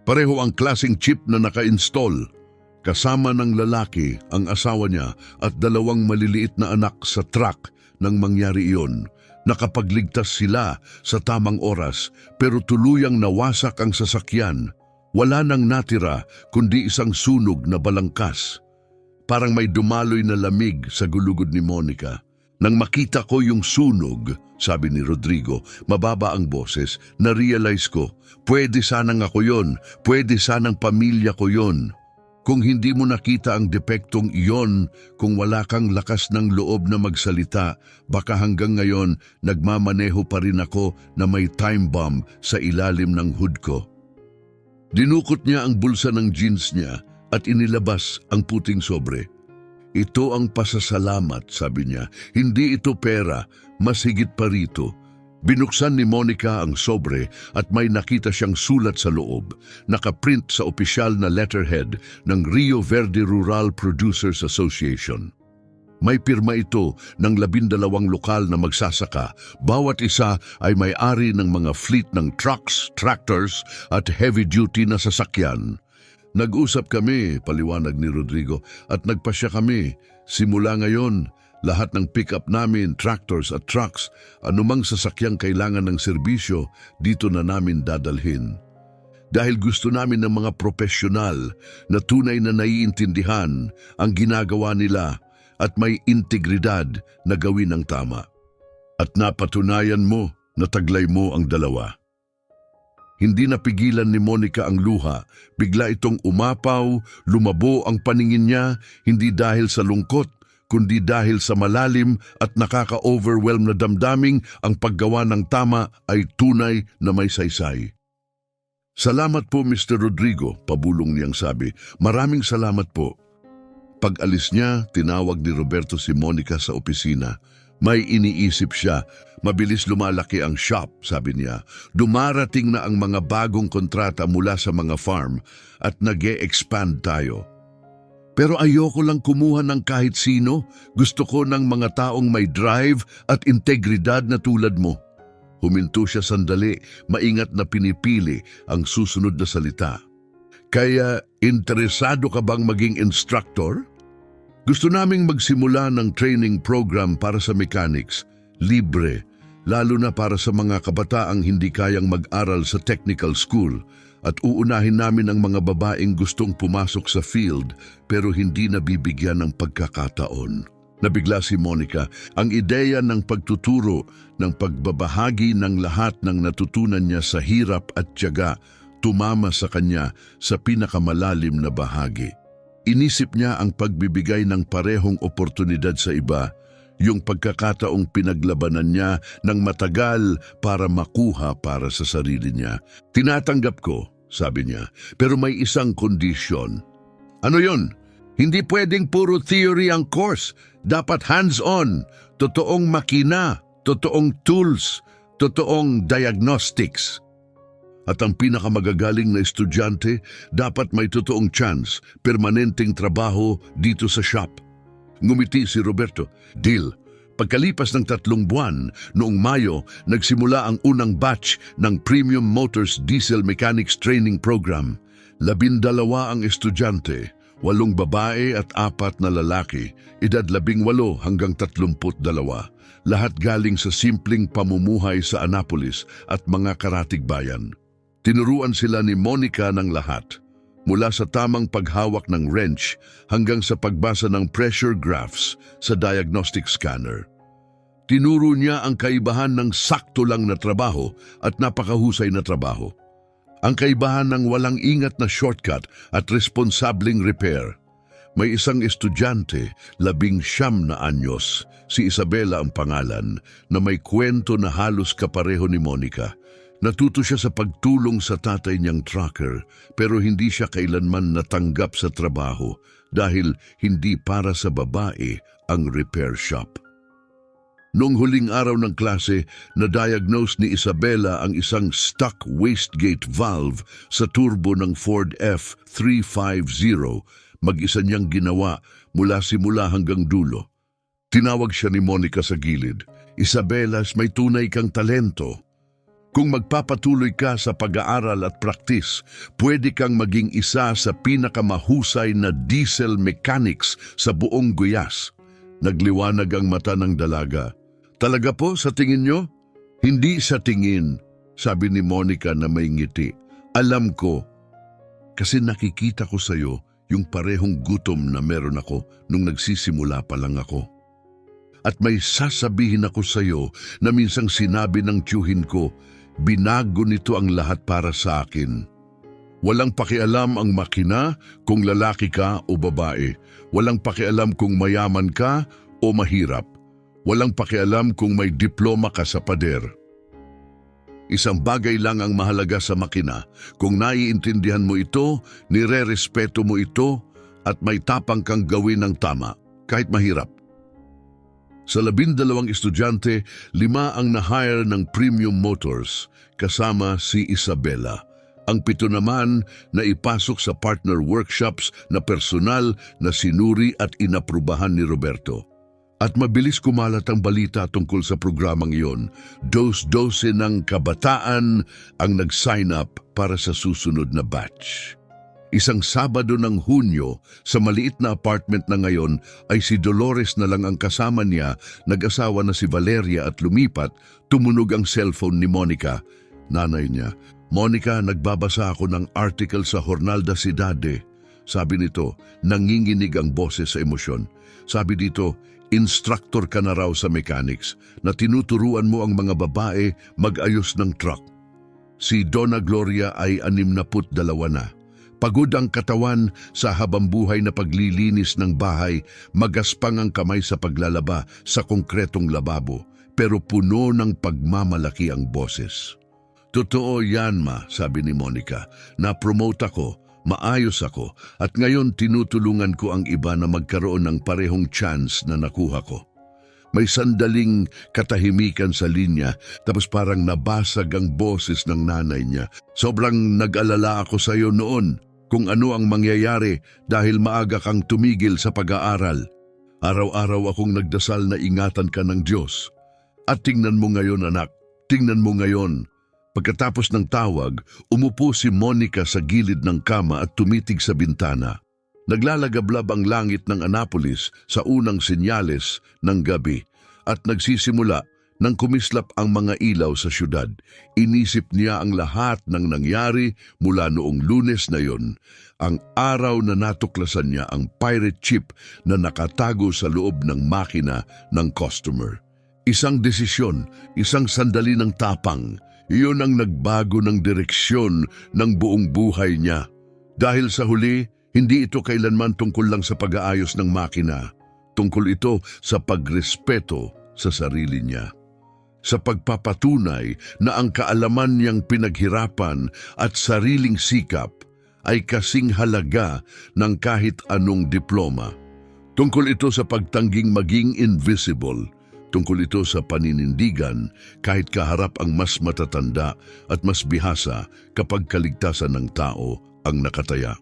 Pareho ang klaseng chip na naka-install. Kasama ng lalaki, ang asawa niya at 2 maliliit na anak sa truck nang mangyari iyon. Nakapagligtas sila sa tamang oras pero tuluyang nawasak ang sasakyan. Wala nang natira kundi isang sunog na balangkas. Parang may dumaloy na lamig sa gulugod ni Monica. "Nang makita ko yung sunog," sabi ni Rodrigo, mababa ang boses, "na-realize ko, pwede sanang ako yon, pwede sanang pamilya ko yon. Kung hindi mo nakita ang depektong iyon, kung wala kang lakas ng loob na magsalita, baka hanggang ngayon nagmamaneho pa rin ako na may time bomb sa ilalim ng hood ko." Dinukot niya ang bulsa ng jeans niya at inilabas ang puting sobre. "Ito ang pasasalamat," sabi niya. "Hindi ito pera, mas higit pa rito." Binuksan ni Monica ang sobre at may nakita siyang sulat sa loob, nakaprint sa opisyal na letterhead ng Rio Verde Rural Producers Association. May pirma ito ng 12 lokal na magsasaka, bawat isa ay may-ari ng mga fleet ng trucks, tractors at heavy-duty na sasakyan. "Nag-usap kami," paliwanag ni Rodrigo, "at nagpasya kami. Simula ngayon, lahat ng pick-up namin, tractors at trucks, anumang sasakyang kailangan ng serbisyo, dito na namin dadalhin. Dahil gusto namin ng mga profesional na tunay na naiintindihan ang ginagawa nila at may integridad na gawin ang tama. At napatunayan mo na taglay mo ang dalawa." Hindi napigilan ni Monica ang luha. Bigla itong umapaw, lumabo ang paningin niya, hindi dahil sa lungkot, kundi dahil sa malalim at nakaka-overwhelm na damdaming ang paggawa ng tama ay tunay na may saysay. "Salamat po, Mr. Rodrigo," pabulong niyang sabi. "Maraming salamat po." Pag-alis niya, tinawag ni Roberto si Monica sa opisina. May iniisip siya. Mabilis lumalaki ang shop, sabi niya. Dumarating na ang mga bagong kontrata mula sa mga farm at nag-e-expand tayo. Pero ayoko lang kumuha ng kahit sino. Gusto ko ng mga taong may drive at integridad na tulad mo. Huminto siya sandali, maingat na pinipili ang susunod na salita. Kaya, interesado ka bang maging instructor? Gusto naming magsimula ng training program para sa mechanics, libre, lalo na para sa mga kabataang hindi kayang mag-aral sa technical school, at uunahin namin ang mga babaeng gustong pumasok sa field pero hindi nabibigyan ng pagkakataon. Nabigla si Monica. Ang ideya ng pagtuturo, ng pagbabahagi ng lahat ng natutunan niya sa hirap at tiyaga, tumama sa kanya sa pinakamalalim na bahagi. Inisip niya ang pagbibigay ng parehong oportunidad sa iba, yung pagkakataong pinaglabanan niya ng matagal para makuha para sa sarili niya. Tinatanggap ko, sabi niya, pero may isang kondisyon. Ano yon? Hindi pwedeng puro theory ang course. Dapat hands-on, totoong makina, totoong tools, totoong diagnostics. At ang pinakamagagaling na estudyante, dapat may totoong chance, permanenteng trabaho dito sa shop. Ngumiti si Roberto. Deal. Pagkalipas ng 3 buwan, noong Mayo, nagsimula ang unang batch ng Premium Motors Diesel Mechanics Training Program. 12 ang estudyante, 8 babae at 4 na lalaki, edad 18 hanggang 32. Lahat galing sa simpleng pamumuhay sa Annapolis at mga karatig bayan. Tinuruan sila ni Monica ng lahat, mula sa tamang paghawak ng wrench hanggang sa pagbasa ng pressure graphs sa diagnostic scanner. Tinuro niya ang kaibahan ng sakto lang na trabaho at napakahusay na trabaho. Ang kaibahan ng walang ingat na shortcut at responsableng repair. May isang estudyante, 19 na anyos, si Isabela ang pangalan, na may kwento na halos kapareho ni Monica. Natuto siya sa pagtulong sa tatay niyang trucker, pero hindi siya kailanman natanggap sa trabaho dahil hindi para sa babae ang repair shop. Noong huling araw ng klase, na-diagnose ni Isabela ang isang stuck wastegate valve sa turbo ng Ford F350. Mag-isa niyang ginawa mula simula hanggang dulo. Tinawag siya ni Monica sa gilid. Isabela, may tunay kang talento. Kung magpapatuloy ka sa pag-aaral at praktis, pwede kang maging isa sa pinakamahusay na diesel mechanics sa buong Guyas. Nagliwanag ang mata ng dalaga. Talaga po sa tingin nyo? Hindi sa tingin, sabi ni Monica na may ngiti. Alam ko, kasi nakikita ko sa iyo yung parehong gutom na meron ako nung nagsisimula pa lang ako. At may sasabihin ako sa iyo na minsang sinabi ng tiyuhin ko, binago nito ang lahat para sa akin. Walang pakialam ang makina kung lalaki ka o babae. Walang pakialam kung mayaman ka o mahirap. Walang pakialam kung may diploma ka sa pader. Isang bagay lang ang mahalaga sa makina. Kung naiintindihan mo ito, nire-respeto mo ito, at may tapang kang gawin ng tama, kahit mahirap. Sa 12 estudyante, 5 ang na-hire ng Premium Motors, kasama si Isabela. Ang 7 naman na ipasok sa partner workshops na personal na sinuri at inaprubahan ni Roberto. At mabilis kumalat ang balita tungkol sa programang iyon. 12 ng kabataan ang nag-sign up para sa susunod na batch. Isang Sabado ng Hunyo, sa maliit na apartment na ngayon, ay si Dolores na lang ang kasama niya, nag-asawa na si Valeria at lumipat, tumunog ang cellphone ni Monica. Nanay niya, Monica, nagbabasa ako ng article sa Jornal da Cidade. Sabi nito, nanginginig ang boses sa emosyon. Sabi dito, instructor ka na raw sa mechanics na tinuturuan mo ang mga babae mag-ayos ng truck. Si Donna Gloria ay 62 na. Pagod ang katawan sa habambuhay na paglilinis ng bahay, magaspang ang kamay sa paglalaba sa konkretong lababo, pero puno ng pagmamalaki ang boses. Totoo yan, ma, sabi ni Monica. Na-promote ako, maayos ako, at ngayon tinutulungan ko ang iba na magkaroon ng parehong chance na nakuha ko. May sandaling katahimikan sa linya, tapos parang nabasag ang boses ng nanay niya. Sobrang nag-alala ako sa iyo noon kung ano ang mangyayari dahil maaga kang tumigil sa pag-aaral. Araw-araw akong nagdasal na ingatan ka ng Diyos. At tingnan mo ngayon, anak, Tingnan mo ngayon. Pagkatapos ng tawag, umupo si Monica sa gilid ng kama at tumitig sa bintana. Naglalagablab ang langit ng Annapolis sa unang senyales ng gabi at nagsisimula nang kumislap ang mga ilaw sa syudad. Inisip niya ang lahat ng nangyari mula noong Lunes na yon, ang araw na natuklasan niya ang pirate chip na nakatago sa loob ng makina ng customer. Isang desisyon, isang sandali ng tapang, iyon ang nagbago ng direksyon ng buong buhay niya. Dahil sa huli, hindi ito kailanman tungkol lang sa pag-aayos ng makina. Tungkol ito sa pagrespeto sa sarili niya. Sa pagpapatunay na ang kaalaman niyang pinaghirapan at sariling sikap ay kasing halaga ng kahit anong diploma. Tungkol ito sa pagtangging maging invisible. Tungkol ito sa paninindigan kahit kaharap ang mas matatanda at mas bihasa kapag kaligtasan ng tao ang nakataya.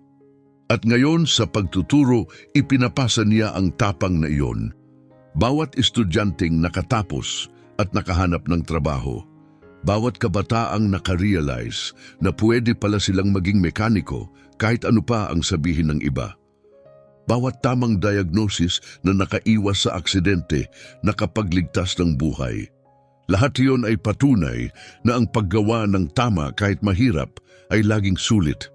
At ngayon sa pagtuturo, ipinapasa niya ang tapang na iyon. Bawat estudyanteng nakatapos at nakahanap ng trabaho, bawat kabataang nakarealize na pwede pala silang maging mekaniko kahit ano pa ang sabihin ng iba. Bawat tamang diagnosis na nakaiwas sa aksidente, nakapagligtas ng buhay. Lahat iyon ay patunay na ang paggawa ng tama kahit mahirap ay laging sulit.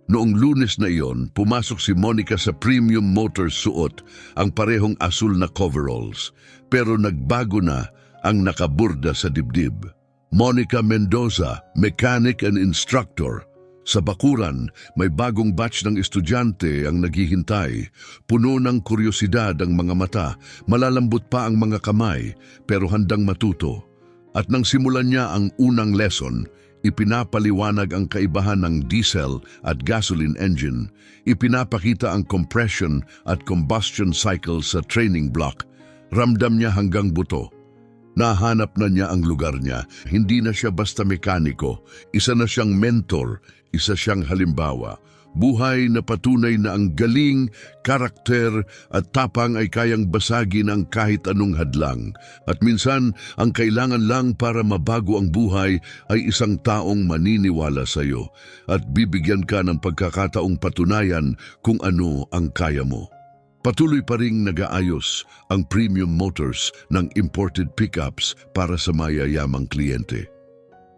Noong Lunes na iyon, pumasok si Monica sa Premium Motors suot ang parehong asul na coveralls, pero nagbago na ang nakaburda sa dibdib. Monica Mendoza, mechanic and instructor. Sa bakuran, may bagong batch ng estudyante ang naghihintay. Puno ng kuryosidad ang mga mata, malalambot pa ang mga kamay, pero handang matuto. At nang simulan niya ang unang lesson, ipinapaliwanag ang kaibahan ng diesel at gasoline engine. Ipinapakita ang compression at combustion cycle sa training block. Ramdam niya hanggang buto. Nahanap na niya ang lugar niya. Hindi na siya basta mekaniko. Isa na siyang mentor, isa siyang halimbawa. Buhay na patunay na ang galing, karakter at tapang ay kayang basagin ang kahit anong hadlang. At minsan, ang kailangan lang para mabago ang buhay ay isang taong maniniwala sa iyo at bibigyan ka ng pagkakataong patunayan kung ano ang kaya mo. Patuloy pa ring nag-aayos ang Premium Motors ng imported pickups para sa mayayamang kliyente.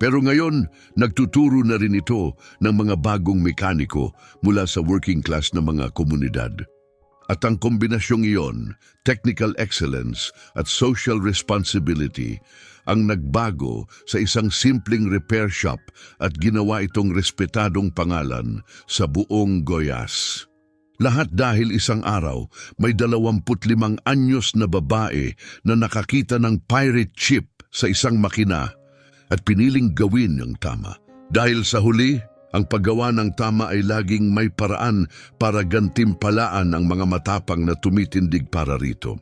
Pero ngayon, nagtuturo na rin ito ng mga bagong mekaniko mula sa working class na mga komunidad. At ang kombinasyong iyon, technical excellence at social responsibility, ang nagbago sa isang simpleng repair shop at ginawa itong respetadong pangalan sa buong Goiás. Lahat dahil isang araw, may 25 anyos na babae na nakakita ng pirate chip sa isang makina at piniling gawin ang tama. Dahil sa huli, ang paggawa ng tama ay laging may paraan para gantimpalaan ang mga matapang na tumitindig para rito.